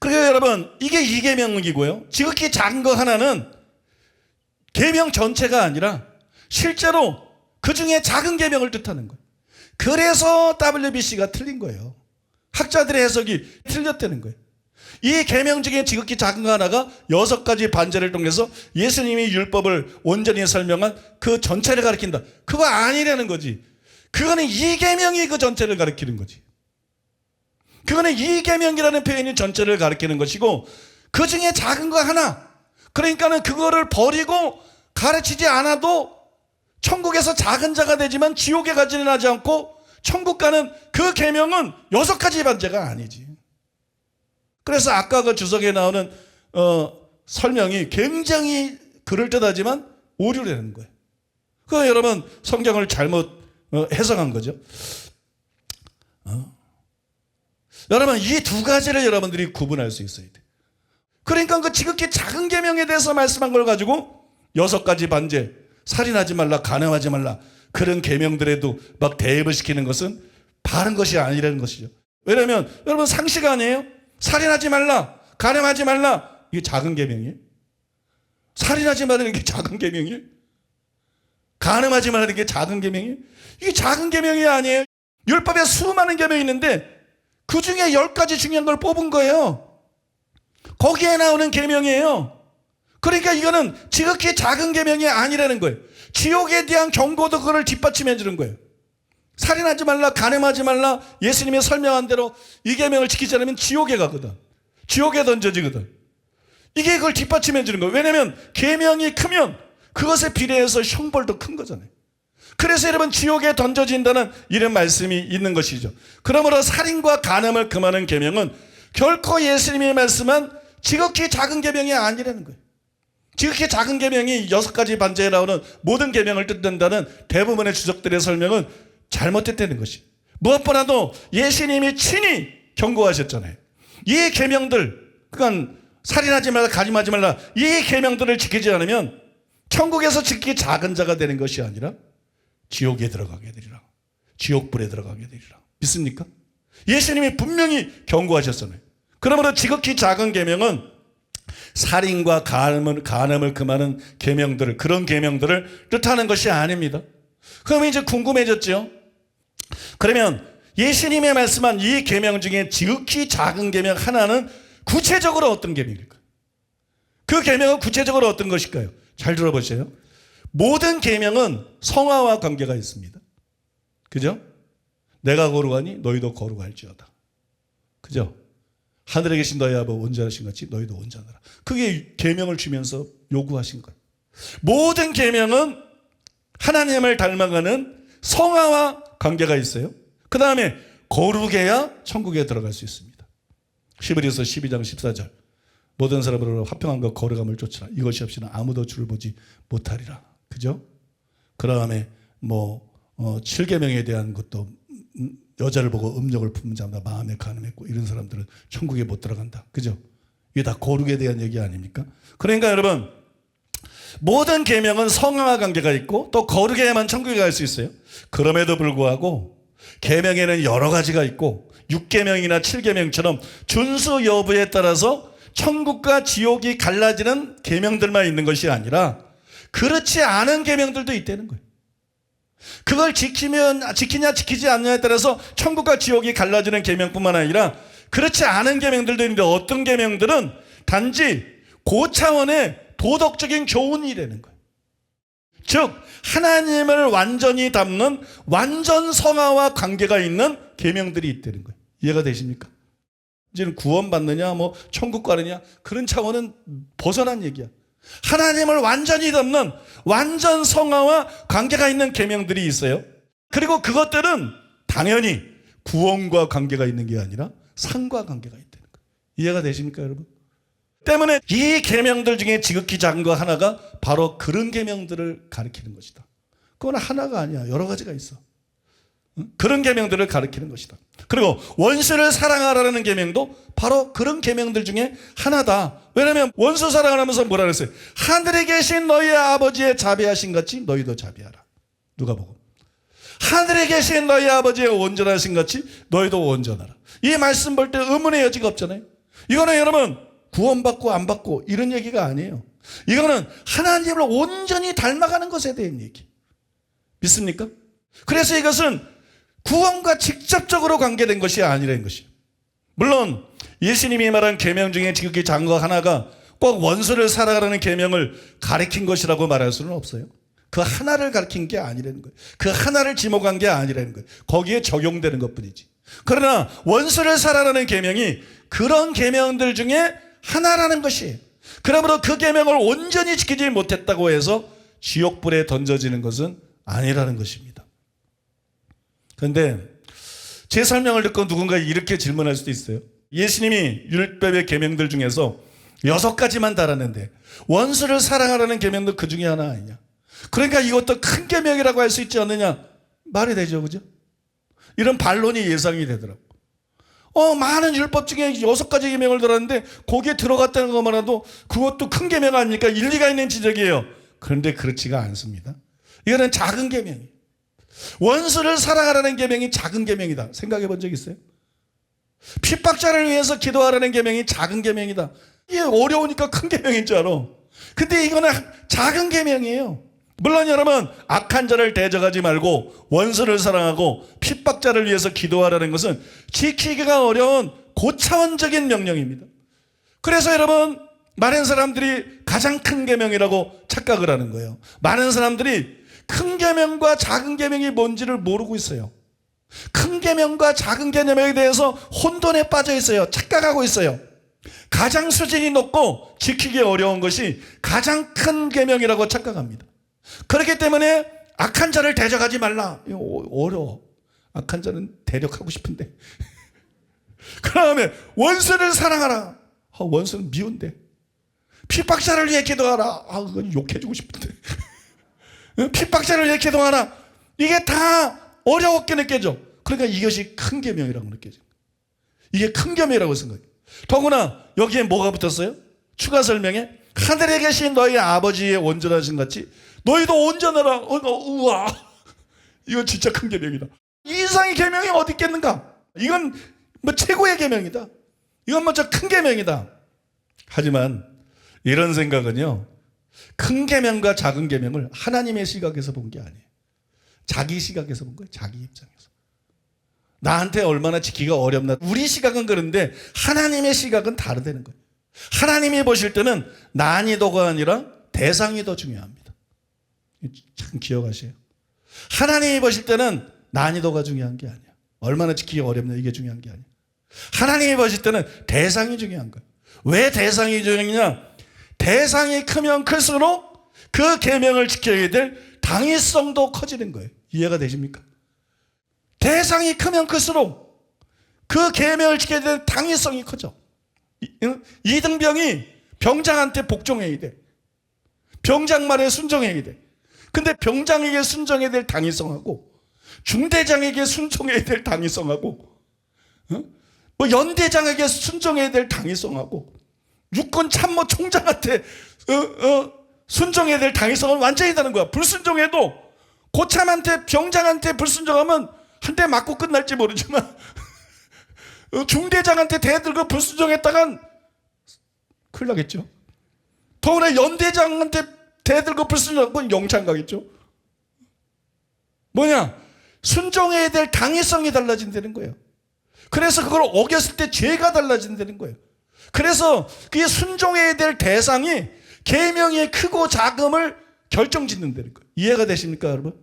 그러니까 여러분, 이게 이 계명이고요. 지극히 작은 거 하나는 계명 전체가 아니라 실제로 그 중에 작은 계명을 뜻하는 거예요. 그래서 WBC가 틀린 거예요. 학자들의 해석이 틀렸다는 거예요. 이 계명 중에 지극히 작은 거 하나가 6가지 반제를 통해서 예수님이 율법을 온전히 설명한 그 전체를 가리킨다. 그거 아니라는 거지. 그거는 이 계명이 그 전체를 가리키는 거지. 그거는 이 계명이라는 표현이 전체를 가리키는 것이고, 그 중에 작은 거 하나, 그러니까는 그거를 버리고 가르치지 않아도 천국에서 작은 자가 되지만 지옥에 가지는 하지 않고 천국 가는 그 계명은 6가지 반제가 아니지. 그래서 아까 그 주석에 나오는 설명이 굉장히 그럴듯하지만 오류라는 거예요. 그 여러분 성경을 잘못 해석한 거죠. 여러분 이 두 가지를 여러분들이 구분할 수 있어야 돼. 그러니까 그 지극히 작은 계명에 대해서 말씀한 걸 가지고 6가지 반제, 살인하지 말라, 간음하지 말라, 그런 계명들에도 막 대입을 시키는 것은 바른 것이 아니라는 것이죠. 왜냐하면 여러분 상식 아니에요? 살인하지 말라, 간음하지 말라, 이게 작은 계명이에요? 살인하지 말라는 게 작은 계명이에요? 간음하지 말라는 게 작은 계명이에요? 이게 작은 계명이 아니에요. 율법에 수많은 계명이 있는데 그 중에 10가지 중요한 걸 뽑은 거예요. 거기에 나오는 계명이에요. 그러니까 이거는 지극히 작은 계명이 아니라는 거예요. 지옥에 대한 경고도 그걸 뒷받침해 주는 거예요. 살인하지 말라, 간음하지 말라, 예수님이 설명한 대로 이 계명을 지키지 않으면 지옥에 가거든. 지옥에 던져지거든. 이게 그걸 뒷받침해 주는 거예요. 왜냐하면 계명이 크면 그것에 비례해서 형벌도 큰 거잖아요. 그래서 여러분 지옥에 던져진다는 이런 말씀이 있는 것이죠. 그러므로 살인과 간음을 금하는 계명은 결코 예수님이 말씀한 지극히 작은 계명이 아니라는 거예요. 지극히 작은 계명이 6가지 반제에 나오는 모든 계명을 뜻한다는 대부분의 주석들의 설명은 잘못됐다는 것이. 무엇보다도 예수님이 친히 경고하셨잖아요. 이 계명들, 그러니까 살인하지 말라, 간음하지 말라, 이 계명들을 지키지 않으면 천국에서 지극히 작은 자가 되는 것이 아니라 지옥에 들어가게 되리라. 지옥불에 들어가게 되리라. 믿습니까? 예수님이 분명히 경고하셨잖아요. 그러므로 지극히 작은 계명은 살인과 간음을 금하는 계명들을, 그런 계명들을 뜻하는 것이 아닙니다. 그러면 이제 궁금해졌죠? 그러면 예수님의 말씀한 이 계명 중에 지극히 작은 계명 하나는 구체적으로 어떤 계명일까요? 그 계명은 구체적으로 어떤 것일까요? 잘 들어보세요. 모든 계명은 성화와 관계가 있습니다. 그죠? 내가 거룩하니 너희도 거룩할지어다. 그죠? 하늘에 계신 너희 아버지 온전하신 같이 너희도 온전하라. 그게 계명을 주면서 요구하신 거예요. 모든 계명은 하나님을 닮아가는 성화와 관계가 있어요. 그 다음에 거룩해야 천국에 들어갈 수 있습니다. 히브리서 12장 14절 모든 사람으로 화평함과 거룩함을 쫓으라. 이것이 없이는 아무도 주를 보지 못하리라. 그죠? 그 다음에 7계명에 대한 것도 여자를 보고 음욕을 품은 자마다 마음에 간음했고 이런 사람들은 천국에 못 들어간다. 그죠? 이게 다 거룩에 대한 얘기 아닙니까? 그러니까 여러분 모든 계명은 성화와 관계가 있고 또 거룩해야만 천국에 갈 수 있어요. 그럼에도 불구하고 계명에는 여러 가지가 있고 6계명이나 7계명처럼 준수 여부에 따라서 천국과 지옥이 갈라지는 계명들만 있는 것이 아니라 그렇지 않은 계명들도 있다는 거예요. 그걸 지키냐 지키지 않느냐에 따라서 천국과 지옥이 갈라지는 계명뿐만 아니라 그렇지 않은 계명들도 있는데 어떤 계명들은 단지 고차원의 도덕적인 교훈이라는 거예요. 즉 하나님을 완전히 담는 완전 성화와 관계가 있는 계명들이 있다는 거예요. 이해가 되십니까? 이제는 구원받느냐 천국 가느냐 그런 차원은 벗어난 얘기야. 하나님을 완전히 담는 완전 성화와 관계가 있는 계명들이 있어요. 그리고 그것들은 당연히 구원과 관계가 있는 게 아니라 상과 관계가 있다는 거예요. 이해가 되십니까 여러분? 때문에 이 계명들 중에 지극히 작은 거 하나가 바로 그런 계명들을 가리키는 것이다. 그건 하나가 아니야. 여러 가지가 있어. 그런 계명들을 가리키는 것이다. 그리고 원수를 사랑하라는 계명도 바로 그런 계명들 중에 하나다. 왜냐하면 원수 사랑을 하면서 뭐라 그랬어요? 하늘에 계신 너희 아버지의 자비하신 같이 너희도 자비하라. 누가복음. 하늘에 계신 너희 아버지의 온전하신 같이 너희도 온전하라. 이 말씀 볼 때 의문의 여지가 없잖아요. 이거는 여러분 구원받고 안 받고 이런 얘기가 아니에요. 이거는 하나님을 온전히 닮아가는 것에 대한 얘기. 믿습니까? 그래서 이것은 구원과 직접적으로 관계된 것이 아니라는 것이에요. 물론 예수님이 말한 계명 중에 지극히 작은 거 하나가 꼭 원수를 사랑하라는 계명을 가리킨 것이라고 말할 수는 없어요. 그 하나를 가리킨 게 아니라는 거예요. 그 하나를 지목한 게 아니라는 거예요. 거기에 적용되는 것뿐이지. 그러나 원수를 사랑하라는 계명이 그런 계명들 중에 하나라는 것이에요. 그러므로 그 계명을 온전히 지키지 못했다고 해서 지옥불에 던져지는 것은 아니라는 것입니다. 그런데 제 설명을 듣고 누군가 이렇게 질문할 수도 있어요. 예수님이 율법의 계명들 중에서 6가지만 달았는데 원수를 사랑하라는 계명도 그 중에 하나 아니냐. 그러니까 이것도 큰 계명이라고 할 수 있지 않느냐. 말이 되죠, 그죠? 이런 반론이 예상이 되더라고. 많은 율법 중에 6가지 계명을 달았는데 거기에 들어갔다는 것만으로도 그것도 큰 계명 아닙니까? 일리가 있는 지적이에요. 그런데 그렇지가 않습니다. 이거는 작은 계명이에요. 원수를 사랑하라는 계명이 작은 계명이다. 생각해 본 적 있어요? 핍박자를 위해서 기도하라는 계명이 작은 계명이다. 이게 어려우니까 큰 계명인 줄 알아. 근데 이거는 작은 계명이에요. 물론 여러분 악한 자를 대적하지 말고 원수를 사랑하고 핍박자를 위해서 기도하라는 것은 지키기가 어려운 고차원적인 명령입니다. 그래서 여러분 많은 사람들이 가장 큰 계명이라고 착각을 하는 거예요. 많은 사람들이 큰 계명과 작은 계명이 뭔지를 모르고 있어요. 큰 계명과 작은 계명에 대해서 혼돈에 빠져 있어요. 착각하고 있어요. 가장 수준이 높고 지키기 어려운 것이 가장 큰 계명이라고 착각합니다. 그렇기 때문에 악한 자를 대적하지 말라. 이거 어려워. 악한 자는 대적하고 싶은데. 그 다음에 원수를 사랑하라. 원수는 미운데. 핍박자를 위해 기도하라. 그건 욕해주고 싶은데. 핍박자를 위해 기도하라. 이게 다 어려웠게 느껴져. 그러니까 이것이 큰 계명이라고 느껴져. 이게 큰 계명이라고 생각해요. 더구나 여기에 뭐가 붙었어요? 추가 설명에 하늘에 계신 너희 아버지의 온전하신 같이 너희도 온전하라. 우와, 이건 진짜 큰 계명이다. 이 이상의 계명이 어디 있겠는가? 이건 뭐 최고의 계명이다. 이건 뭐 저 큰 계명이다. 하지만 이런 생각은요, 큰 계명과 작은 계명을 하나님의 시각에서 본 게 아니에요. 자기 시각에서 본 거예요. 자기 입장에서. 나한테 얼마나 지키기가 어렵나. 우리 시각은 그런데 하나님의 시각은 다르다는 거예요. 하나님이 보실 때는 난이도가 아니라 대상이 더 중요합니다. 참 기억하세요. 하나님이 보실 때는 난이도가 중요한 게 아니야. 얼마나 지키기 어렵냐 이게 중요한 게 아니야. 하나님이 보실 때는 대상이 중요한 거예요. 왜 대상이 중요하냐? 대상이 크면 클수록 그 계명을 지켜야 될 당위성도 커지는 거예요. 이해가 되십니까? 대상이 크면 클수록 그 계명을 지켜야 될 당위성이 커져. 이등병이 병장한테 복종해야 돼. 병장 말에 순종해야 돼. 근데 병장에게 순종해야 될 당위성하고 중대장에게 순종해야 될 당위성하고 뭐 연대장에게 순종해야 될 당위성하고 육군 참모 총장한테 순종해야 될 당위성은 완전히 다른 거야. 불순종해도 고참한테 병장한테 불순종하면 한 대 맞고 끝날지 모르지만 중대장한테 대들고 불순종했다간 큰일 나겠죠. 더구나 연대장한테 대들고 불순종하면 영창 가겠죠. 뭐냐? 순종해야 될 당위성이 달라진다는 거예요. 그래서 그걸 어겼을 때 죄가 달라진다는 거예요. 그래서 그게 순종해야 될 대상이 계명의 크고 작음을 결정짓는다는 거예요. 이해가 되십니까, 여러분?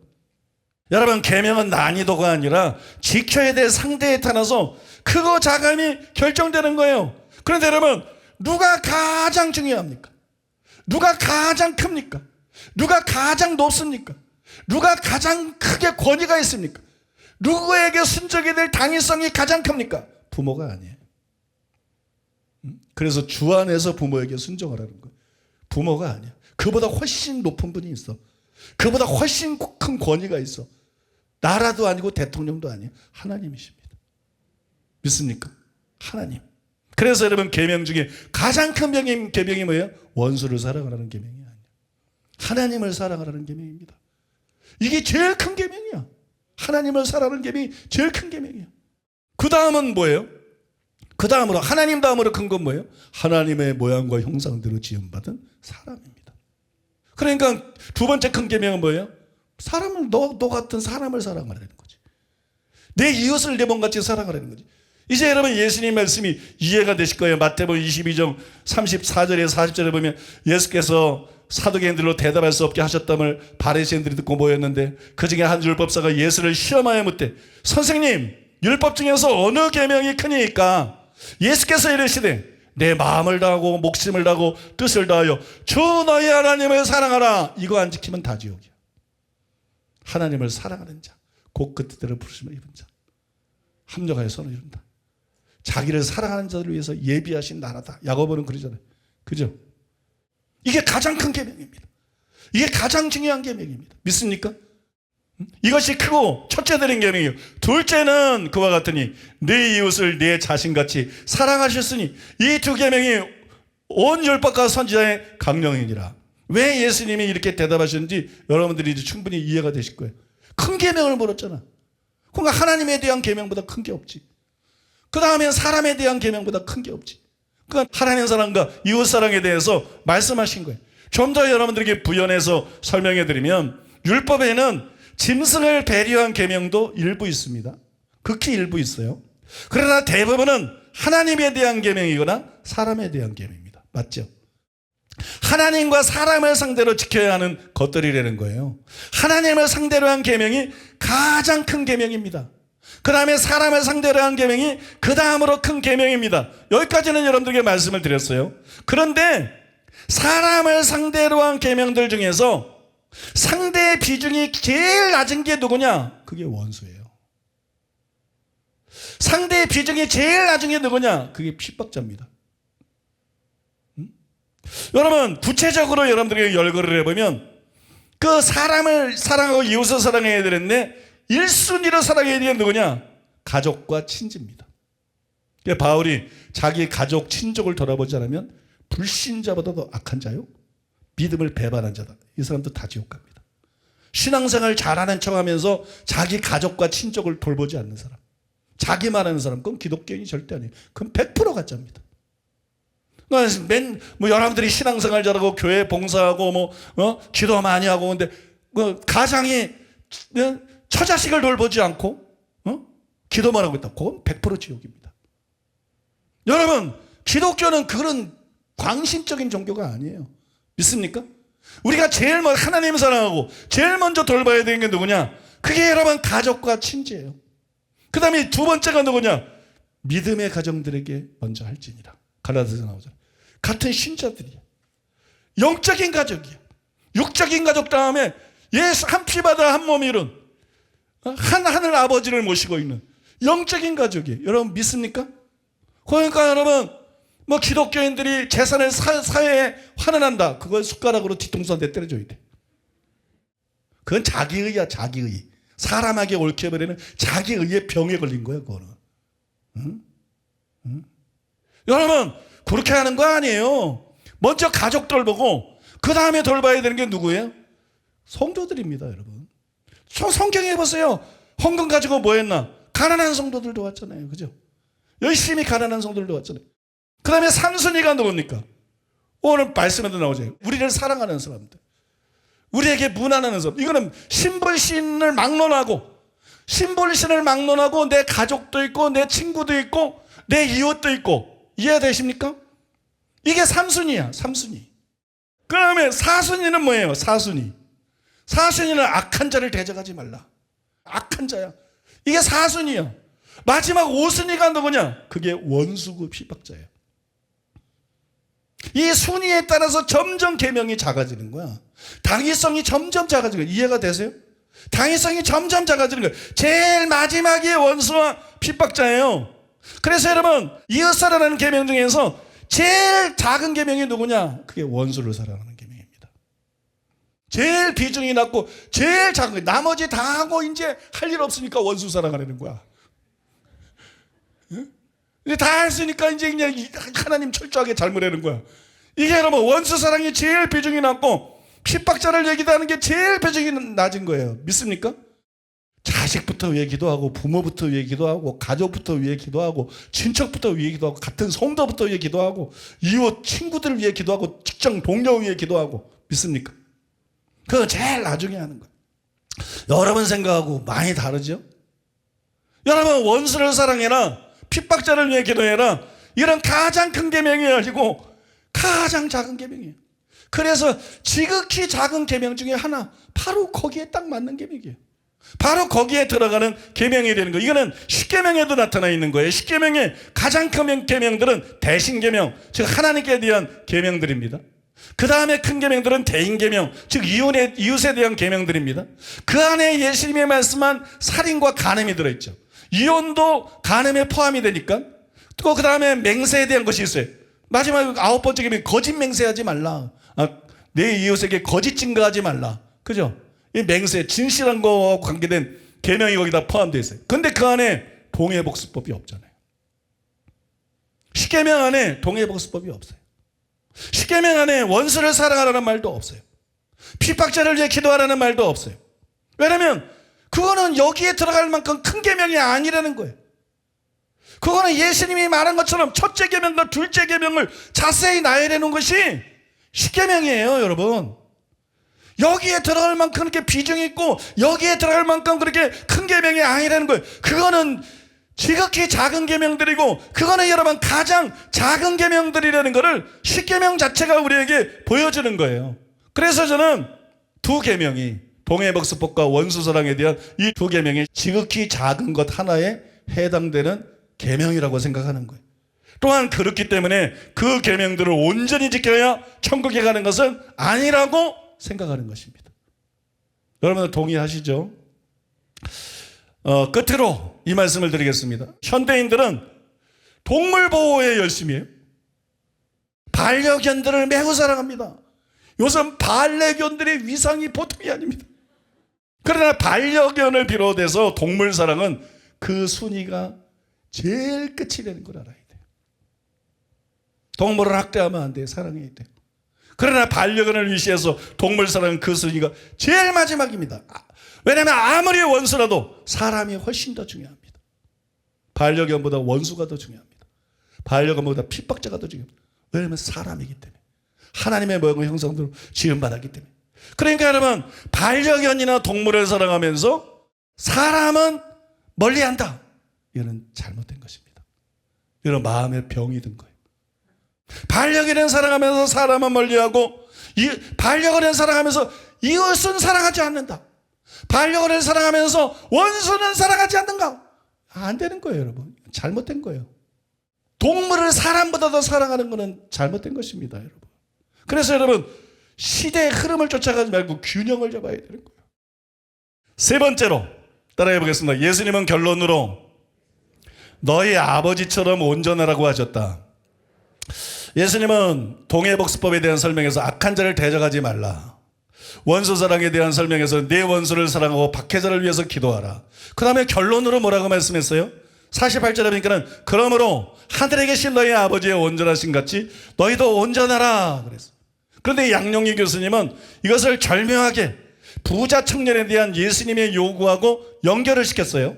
여러분, 계명은 난이도가 아니라 지켜야 될 상대에 따라서 크고 작음이 결정되는 거예요. 그런데 여러분, 누가 가장 중요합니까? 누가 가장 큽니까? 누가 가장 높습니까? 누가 가장 크게 권위가 있습니까? 누구에게 순종해야 될 당위성이 가장 큽니까? 부모가 아니에요. 그래서 주 안에서 부모에게 순종하라는 거예요. 부모가 아니야. 그보다 훨씬 높은 분이 있어. 그보다 훨씬 큰 권위가 있어. 나라도 아니고 대통령도 아니에요. 하나님이십니다. 믿습니까? 하나님. 그래서 여러분 계명 중에 가장 큰 계명이 뭐예요? 원수를 사랑하라는 계명이 아니에요. 하나님을 사랑하라는 계명입니다. 이게 제일 큰 계명이야. 하나님을 사랑하는 계명이 제일 큰 계명이야. 그 다음은 뭐예요? 그 다음으로 하나님 다음으로 큰 건 뭐예요? 하나님의 모양과 형상대로 지음받은 사람입니다. 그러니까 두 번째 큰 계명은 뭐예요? 사람을 너 같은 사람을 사랑하라는 거지. 내 이웃을 내 몸같이 사랑하라는 거지. 이제 여러분 예수님 말씀이 이해가 되실 거예요. 마태복음 22장 34절에 40절에 보면 예수께서 사두개인들로 대답할 수 없게 하셨담을 바리새인들이 듣고 모였는데 그 중에 한 율법사가 예수를 시험하여 묻되 선생님 율법 중에서 어느 계명이 크니까? 예수께서 이르시되 내 마음을 다하고 목숨을 다하고 뜻을 다하여 주 너희 하나님을 사랑하라. 이거 안 지키면 다 지옥이야. 하나님을 사랑하는 자, 곧 그 뜻대로 부르심을 입은 자, 합력하여 선을 이룬다. 자기를 사랑하는 자들을 위해서 예비하신 나라다. 야고보는 그러잖아요. 그죠? 이게 가장 큰 계명입니다. 이게 가장 중요한 계명입니다. 믿습니까? 이것이 크고 첫째 드린 계명이요. 둘째는 그와 같으니 네 이웃을 네 자신같이 사랑하셨으니 이 두 계명이 온 율법과 선지자의 강령이니라. 왜 예수님이 이렇게 대답하셨는지 여러분들이 이제 충분히 이해가 되실 거예요. 큰 계명을 물었잖아. 그러니까 하나님에 대한 계명보다 큰 게 없지. 그 다음엔 사람에 대한 계명보다 큰 게 없지. 그러니까 하나님 사랑과 이웃 사랑에 대해서 말씀하신 거예요. 좀 더 여러분들에게 부연해서 설명해 드리면 율법에는 짐승을 배려한 계명도 일부 있습니다. 극히 일부 있어요. 그러나 대부분은 하나님에 대한 계명이거나 사람에 대한 계명입니다. 맞죠? 하나님과 사람을 상대로 지켜야 하는 것들이라는 거예요. 하나님을 상대로 한 계명이 가장 큰 계명입니다. 그 다음에 사람을 상대로 한 계명이 그 다음으로 큰 계명입니다. 여기까지는 여러분들에게 말씀을 드렸어요. 그런데 사람을 상대로 한 계명들 중에서 상대의 비중이 제일 낮은 게 누구냐? 그게 원수예요. 상대의 비중이 제일 낮은 게 누구냐? 그게 핍박자입니다. 여러분 구체적으로 여러분들에게 열거를 해보면 그 사람을 사랑하고 이웃을 사랑해야 되는데 1순위로 사랑해야 되는 게 누구냐? 가족과 친지입니다. 그러니까 바울이 자기 가족 친족을 돌아보지 않으면 불신자보다 더 악한 자요, 믿음을 배반한 자다. 이 사람도 다 지옥 갑니다. 신앙생활 잘하는 척하면서 자기 가족과 친족을 돌보지 않는 사람, 자기만 하는 사람, 그건 기독교인이 절대 아니에요. 그건 100% 가짜입니다. 여러분들이 신앙생활 잘하고 교회 봉사하고 기도 많이 하고 근데 가장이 처자식을 돌보지 않고 기도만 하고 있다. 그건 100% 지옥입니다. 여러분 기독교는 그런 광신적인 종교가 아니에요. 믿습니까? 우리가 제일 먼저 하나님 사랑하고 제일 먼저 돌봐야 되는 게 누구냐? 그게 여러분 가족과 친지예요. 그 다음에 두 번째가 누구냐? 믿음의 가정들에게 먼저 할지니라. 갈라디아서 나오잖아요. 같은 신자들이야. 영적인 가족이야. 육적인 가족 다음에 예수 한 피바다 한 몸 이룬 한 하늘 아버지를 모시고 있는 영적인 가족이에요. 여러분 믿습니까? 그러니까 여러분 기독교인들이 재산을 사회에 환원한다. 그걸 숟가락으로 뒤통수 한 대 때려줘야 돼. 그건 자기의야, 자기의. 사람에게 옳게 해버리는 자기의의 병에 걸린 거야, 그거는. 응? 여러분, 그렇게 하는 거 아니에요. 먼저 가족들 보고, 그 다음에 돌봐야 되는 게 누구예요? 성도들입니다, 여러분. 성경에 보세요. 헌금 가지고 뭐 했나? 가난한 성도들 도왔잖아요. 그죠? 열심히 가난한 성도들 도왔잖아요. 그 다음에 3순위가 누굽니까? 오늘 말씀에도 나오죠. 우리를 사랑하는 사람들. 우리에게 무난하는 사람. 이거는 신불신을 막론하고 내 가족도 있고 내 친구도 있고 내 이웃도 있고 이해되십니까? 이게 3순위야. 3순위. 그 다음에 4순위는 뭐예요? 4순위는 악한 자를 대적하지 말라. 악한 자야. 이게 4순위야. 마지막 5순위가 누구냐? 그게 원수고 핍박자예요. 이 순위에 따라서 점점 계명이 작아지는 거야. 당위성이 점점 작아지는 거야. 이해가 되세요? 당위성이 점점 작아지는 거야. 제일 마지막이 원수와 핍박자예요. 그래서 여러분 이웃 사랑하는 계명 중에서 제일 작은 계명이 누구냐? 그게 원수를 사랑하는 계명입니다. 제일 비중이 낮고 제일 작은 거예요. 나머지 다 하고 이제 할 일 없으니까 원수 사랑하라는 거야. 이제 다 했으니까 이제 그냥 하나님 철저하게 잘못하는 거야. 이게 여러분 원수 사랑이 제일 비중이 낮고 핍박자를 얘기하는 게 제일 비중이 낮은 거예요. 믿습니까? 자식부터 위해 기도하고 부모부터 위해 기도하고 가족부터 위해 기도하고 친척부터 위해 기도하고 같은 성도부터 위해 기도하고 이웃 친구들을 위해 기도하고 직장 동료 위해 기도하고 믿습니까? 그거 제일 나중에 하는 거예요. 여러분 생각하고 많이 다르죠? 여러분 원수를 사랑해라, 핍박자를 위해 기도해라, 이런 가장 큰 계명이 아니고 가장 작은 계명이에요. 그래서 지극히 작은 계명 중에 하나, 바로 거기에 딱 맞는 계명이에요. 바로 거기에 들어가는 계명이 되는 거예요. 이거는 십계명에도 나타나 있는 거예요. 십계명의 가장 큰 계명들은 대신계명, 즉 하나님께 대한 계명들입니다. 그 다음에 큰 계명들은 대인계명, 즉 이웃에 대한 계명들입니다. 그 안에 예수님이 말씀한 살인과 간음이 들어있죠. 이혼도 간음에 포함이 되니까. 또 그 다음에 맹세에 대한 것이 있어요. 마지막 9번째 계명, 거짓 맹세하지 말라. 내 이웃에게 거짓 증거하지 말라. 그죠? 이 맹세, 진실한 거와 관계된 계명이 거기다 포함되어 있어요. 근데 그 안에 동해복수법이 없잖아요. 십계명 안에 동해복수법이 없어요. 십계명 안에 원수를 사랑하라는 말도 없어요. 핍박자를 위해 기도하라는 말도 없어요. 왜냐하면 그거는 여기에 들어갈 만큼 큰 계명이 아니라는 거예요. 그거는 예수님이 말한 것처럼 첫째 계명과 둘째 계명을 자세히 나열해 놓은 것이 십계명이에요, 여러분. 여기에 들어갈 만큼 그렇게 비중이 있고 여기에 들어갈 만큼 그렇게 큰 계명이 아니라는 거예요. 그거는 지극히 작은 계명들이고 그거는 여러분 가장 작은 계명들이라는 것을 십계명 자체가 우리에게 보여주는 거예요. 그래서 저는 두 계명이 동해복수법과 원수사랑에 대한 이 두 계명이 지극히 작은 것 하나에 해당되는 계명이라고 생각하는 거예요. 또한 그렇기 때문에 그 계명들을 온전히 지켜야 천국에 가는 것은 아니라고 생각하는 것입니다. 여러분들 동의하시죠? 끝으로 이 말씀을 드리겠습니다. 현대인들은 동물 보호에 열심히 해요. 반려견들을 매우 사랑합니다. 요즘 반려견들의 위상이 보통이 아닙니다. 그러나 반려견을 비롯해서 동물 사랑은 그 순위가 제일 끝이 되는 걸 알아야 돼요. 동물을 학대하면 안 돼요. 사랑해야 돼요. 그러나 반려견을 위시해서 동물 사랑은 그 순위가 제일 마지막입니다. 왜냐하면 아무리 원수라도 사람이 훨씬 더 중요합니다. 반려견보다 원수가 더 중요합니다. 반려견보다 핍박자가 더 중요합니다. 왜냐하면 사람이기 때문에. 하나님의 모양과 형상대로 지음받았기 때문에. 그러니까 여러분 반려견이나 동물을 사랑하면서 사람은 멀리한다. 이거는 잘못된 것입니다. 이런 마음의 병이 든 거예요. 반려견을 사랑하면서 사람은 멀리하고 반려견을 사랑하면서 이웃은 사랑하지 않는다. 반려견을 사랑하면서 원수는 사랑하지 않는가? 안 되는 거예요, 여러분. 잘못된 거예요. 동물을 사람보다 더 사랑하는 것은 잘못된 것입니다, 여러분. 그래서 여러분 시대의 흐름을 쫓아가지 말고 균형을 잡아야 되는 거예요. 세 번째로 따라해 보겠습니다. 예수님은 결론으로 너희 아버지처럼 온전하라고 하셨다. 예수님은 동해복수법에 대한 설명에서 악한 자를 대적하지 말라. 원수사랑에 대한 설명에서 내 원수를 사랑하고 박해자를 위해서 기도하라. 그 다음에 결론으로 뭐라고 말씀했어요? 48절에 보니까는 그러므로 하늘에 계신 너희 아버지의 온전하신 같이 너희도 온전하라 그랬어요. 그런데 양용희 교수님은 이것을 절묘하게 부자 청년에 대한 예수님의 요구하고 연결을 시켰어요.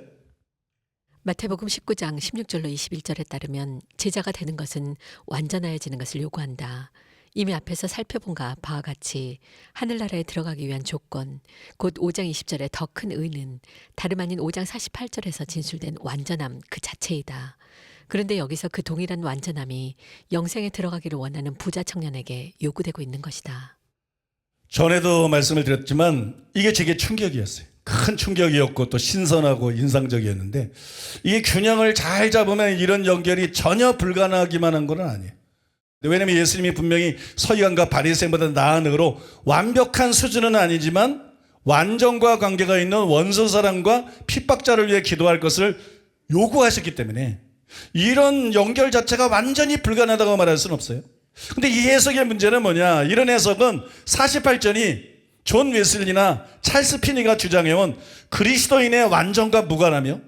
마태복음 19장 16절로 21절에 따르면 제자가 되는 것은 완전하여지는 것을 요구한다. 이미 앞에서 살펴본 바와 같이 하늘나라에 들어가기 위한 조건, 곧 5장 20절의 더 큰 의는 다름 아닌 5장 48절에서 진술된 완전함 그 자체이다. 그런데 여기서 그 동일한 완전함이 영생에 들어가기를 원하는 부자 청년에게 요구되고 있는 것이다. 전에도 말씀을 드렸지만 이게 제게 충격이었어요. 큰 충격이었고 또 신선하고 인상적이었는데 이게 균형을 잘 잡으면 이런 연결이 전혀 불가능하기만 한 건 아니에요. 왜냐하면 예수님이 분명히 서기관과 바리새인보다 나은 의로 완벽한 수준은 아니지만 완전과 관계가 있는 원수사랑과 핍박자를 위해 기도할 것을 요구하셨기 때문에 이런 연결 자체가 완전히 불가능하다고 말할 수는 없어요. 근데 이 해석의 문제는 뭐냐? 이런 해석은 48절이 존 웨슬리나 찰스 피니가 주장해온 그리스도인의 완전과 무관하며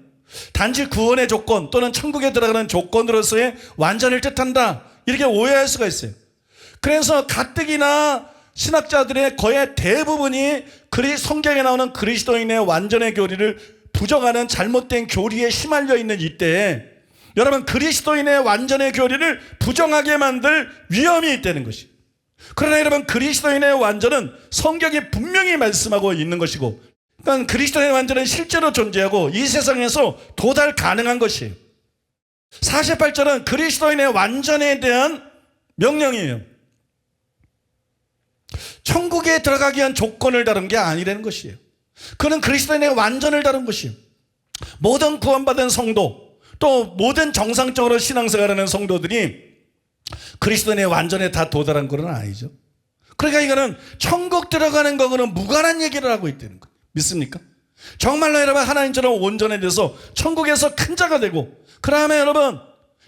단지 구원의 조건 또는 천국에 들어가는 조건으로서의 완전을 뜻한다, 이렇게 오해할 수가 있어요. 그래서 가뜩이나 신학자들의 거의 대부분이 성경에 나오는 그리스도인의 완전의 교리를 부정하는 잘못된 교리에 휘말려 있는 이때에 여러분, 그리스도인의 완전의 교리를 부정하게 만들 위험이 있다는 것이. 그러나 여러분, 그리스도인의 완전은 성경이 분명히 말씀하고 있는 것이고, 그러니까 그리스도인의 완전은 실제로 존재하고 이 세상에서 도달 가능한 것이에요. 48절은 그리스도인의 완전에 대한 명령이에요. 천국에 들어가기 위한 조건을 다룬 게 아니라는 것이에요. 그는 그리스도인의 완전을 다룬 것이에요. 모든 구원받은 성도, 또 모든 정상적으로 신앙생활하는 성도들이 그리스도인의 완전에 다 도달한 건 아니죠. 그러니까 이거는 천국 들어가는 거하고는 무관한 얘기를 하고 있다는 거예요. 믿습니까? 정말로 여러분, 하나님처럼 온전해져서 천국에서 큰 자가 되고, 그 다음에 여러분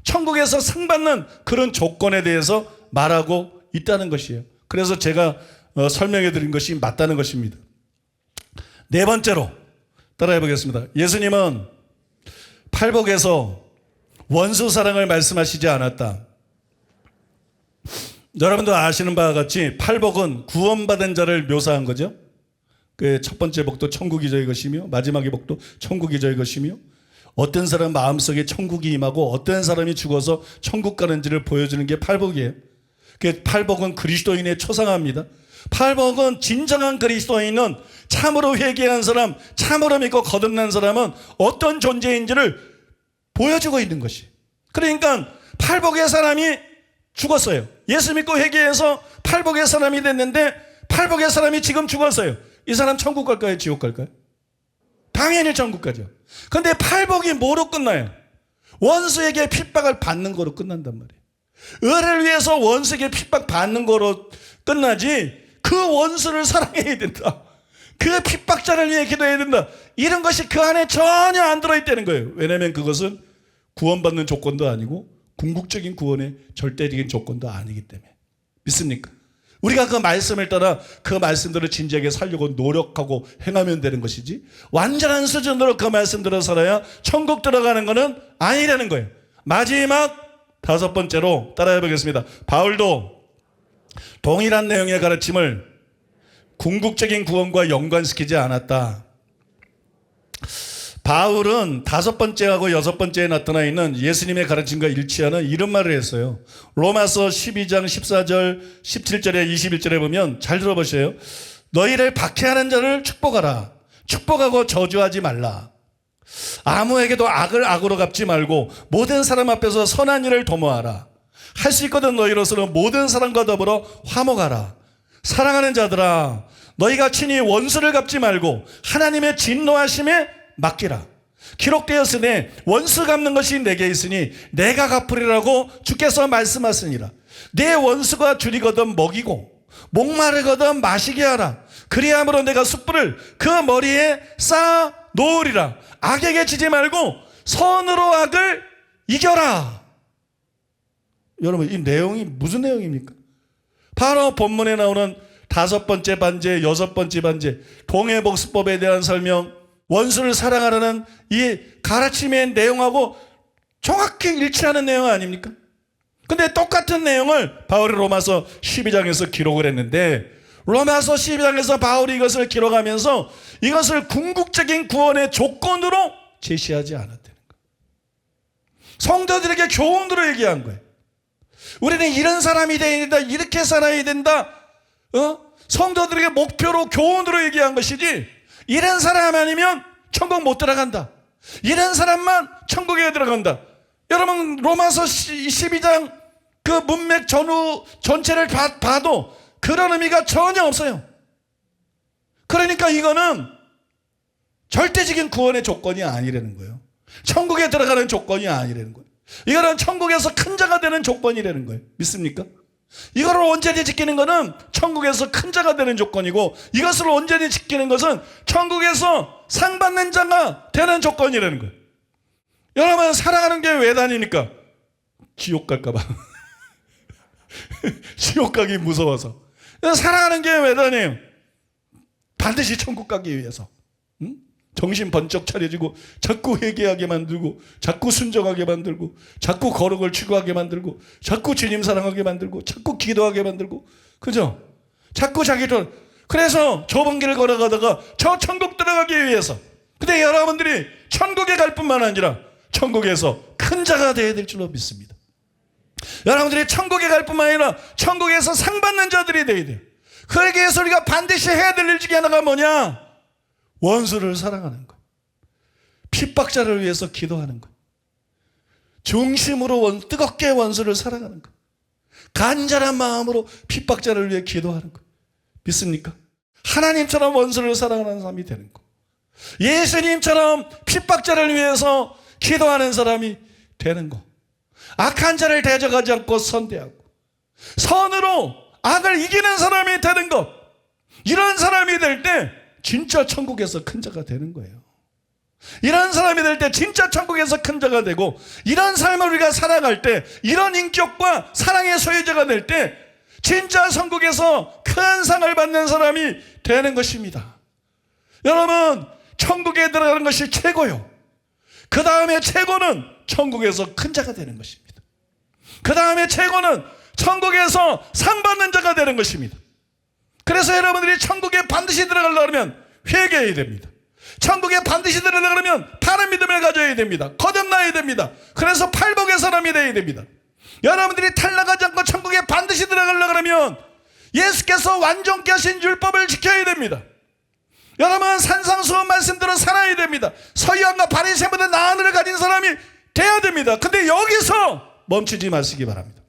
천국에서 상 받는 그런 조건에 대해서 말하고 있다는 것이에요. 그래서 제가 설명해 드린 것이 맞다는 것입니다. 네 번째로 따라해 보겠습니다. 예수님은 팔복에서 원수 사랑을 말씀하시지 않았다. 여러분도 아시는 바와 같이 팔복은 구원받은 자를 묘사한 거죠. 그 첫 번째 복도 천국이 저희 것이며 마지막의 복도 천국이 저희 것이며, 어떤 사람 마음속에 천국이 임하고 어떤 사람이 죽어서 천국 가는지를 보여주는 게 팔복이에요. 그 팔복은 그리스도인의 초상화입니다. 팔복은 진정한 그리스도인은 참으로 회개한 사람, 참으로 믿고 거듭난 사람은 어떤 존재인지를 보여주고 있는 것이. 그러니까 팔복의 사람이 죽었어요. 예수 믿고 회개해서 팔복의 사람이 됐는데 팔복의 사람이 지금 죽었어요. 이 사람 천국 갈까요? 지옥 갈까요? 당연히 천국 가죠. 그런데 팔복이 뭐로 끝나요? 원수에게 핍박을 받는 거로 끝난단 말이에요. 의를 위해서 원수에게 핍박 받는 거로 끝나지, 그 원수를 사랑해야 된다, 그 핍박자를 위해 기도해야 된다, 이런 것이 그 안에 전혀 안 들어있다는 거예요. 왜냐하면 그것은 구원받는 조건도 아니고 궁극적인 구원의 절대적인 조건도 아니기 때문에. 믿습니까? 우리가 그 말씀을 따라 그 말씀대로 진지하게 살려고 노력하고 행하면 되는 것이지, 완전한 수준으로 그 말씀대로 살아야 천국 들어가는 것은 아니라는 거예요. 마지막 다섯 번째로 따라해 보겠습니다. 바울도 동일한 내용의 가르침을 궁극적인 구원과 연관시키지 않았다. 바울은 다섯 번째하고 여섯 번째에 나타나 있는 예수님의 가르침과 일치하는 이런 말을 했어요. 로마서 12장 14절 17절에 21절에 보면, 잘 들어보세요. 너희를 박해하는 자를 축복하라. 축복하고 저주하지 말라. 아무에게도 악을 악으로 갚지 말고 모든 사람 앞에서 선한 일을 도모하라. 할 수 있거든 너희로서는 모든 사람과 더불어 화목하라. 사랑하는 자들아, 너희가 친히 원수를 갚지 말고 하나님의 진노하심에 맡기라. 기록되었으니 원수 갚는 것이 내게 있으니 내가 갚으리라고 주께서 말씀하시니라. 내 원수가 줄이거든 먹이고 목마르거든 마시게 하라. 그리함으로 내가 숯불을 그 머리에 쌓아 놓으리라. 악에게 지지 말고 선으로 악을 이겨라. 여러분, 이 내용이 무슨 내용입니까? 바로 본문에 나오는 다섯 번째 반제, 여섯 번째 반제, 동해복수법에 대한 설명, 원수를 사랑하라는 이 가르침의 내용하고 정확히 일치하는 내용 아닙니까? 근데 똑같은 내용을 바울이 로마서 12장에서 기록을 했는데, 로마서 12장에서 바울이 이것을 기록하면서 이것을 궁극적인 구원의 조건으로 제시하지 않았다는 거예요. 성도들에게 교훈으로 얘기한 거예요. 우리는 이런 사람이 되어야 된다, 이렇게 살아야 된다, 성도들에게 목표로 교훈으로 얘기한 것이지, 이런 사람 아니면 천국 못 들어간다, 이런 사람만 천국에 들어간다. 여러분, 로마서 12장 그 문맥 전후 전체를 봐도 그런 의미가 전혀 없어요. 그러니까 이거는 절대적인 구원의 조건이 아니라는 거예요. 천국에 들어가는 조건이 아니라는 거예요. 이거는 천국에서 큰 자가 되는 조건이라는 거예요. 믿습니까? 이거를 온전히 지키는 것은 천국에서 큰 자가 되는 조건이고, 이것을 온전히 지키는 것은 천국에서 상 받는 자가 되는 조건이라는 거예요. 여러분, 사랑하는 게 왜 다니니까? 지옥 갈까 봐. 지옥 가기 무서워서. 사랑하는 게 왜 다녀요? 반드시 천국 가기 위해서 정신 번쩍 차려지고 자꾸 회개하게 만들고 자꾸 순종하게 만들고 자꾸 거룩을 추구하게 만들고 자꾸 주님 사랑하게 만들고 자꾸 기도하게 만들고, 그죠? 자꾸 자기를, 그래서 좁은 길을 걸어가다가 저 천국 들어가기 위해서. 근데 여러분들이 천국에 갈 뿐만 아니라 천국에서 큰 자가 되어야 될 줄로 믿습니다. 여러분들이 천국에 갈 뿐만 아니라 천국에서 상 받는 자들이 되어야 돼요. 그러기 위해서 우리가 반드시 해야 될 일 중에 하나가 뭐냐? 원수를 사랑하는 것, 핍박자를 위해서 기도하는 것, 중심으로 뜨겁게 원수를 사랑하는 것, 간절한 마음으로 핍박자를 위해 기도하는 것. 믿습니까? 하나님처럼 원수를 사랑하는 사람이 되는 것, 예수님처럼 핍박자를 위해서 기도하는 사람이 되는 것, 악한 자를 대적하지 않고 선대하고 선으로 악을 이기는 사람이 되는 것. 이런 사람이 될 때 진짜 천국에서 큰 자가 되는 거예요. 이런 사람이 될 때 진짜 천국에서 큰 자가 되고, 이런 삶을 우리가 살아갈 때, 이런 인격과 사랑의 소유자가 될 때 진짜 천국에서 큰 상을 받는 사람이 되는 것입니다. 여러분, 천국에 들어가는 것이 최고요. 그 다음에 최고는 천국에서 큰 자가 되는 것입니다. 그 다음에 최고는 천국에서 상 받는 자가 되는 것입니다. 그래서 여러분들이 천국에 반드시 들어가려면 회개해야 됩니다. 천국에 반드시 들어가려면 바른 믿음을 가져야 됩니다. 거듭나야 됩니다. 그래서 팔복의 사람이 되어야 됩니다. 여러분들이 탈락하지 않고 천국에 반드시 들어가려고 하면 예수께서 완전케 하신 율법을 지켜야 됩니다. 여러분, 산상수훈 말씀대로 살아야 됩니다. 서기관과 바리새인보다 나은 을을 가진 사람이 돼야 됩니다. 근데 여기서 멈추지 마시기 바랍니다.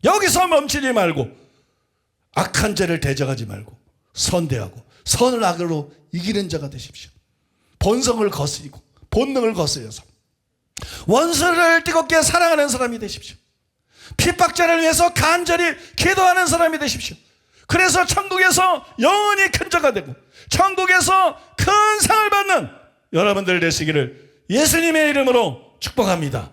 여기서 멈추지 말고 악한 죄를 대적하지 말고 선대하고 선을 악으로 이기는 자가 되십시오. 본성을 거스리고 본능을 거스려서 원수를 뜨겁게 사랑하는 사람이 되십시오. 핍박자를 위해서 간절히 기도하는 사람이 되십시오. 그래서 천국에서 영원히 큰 자가 되고 천국에서 큰 상을 받는 여러분들 되시기를 예수님의 이름으로 축복합니다.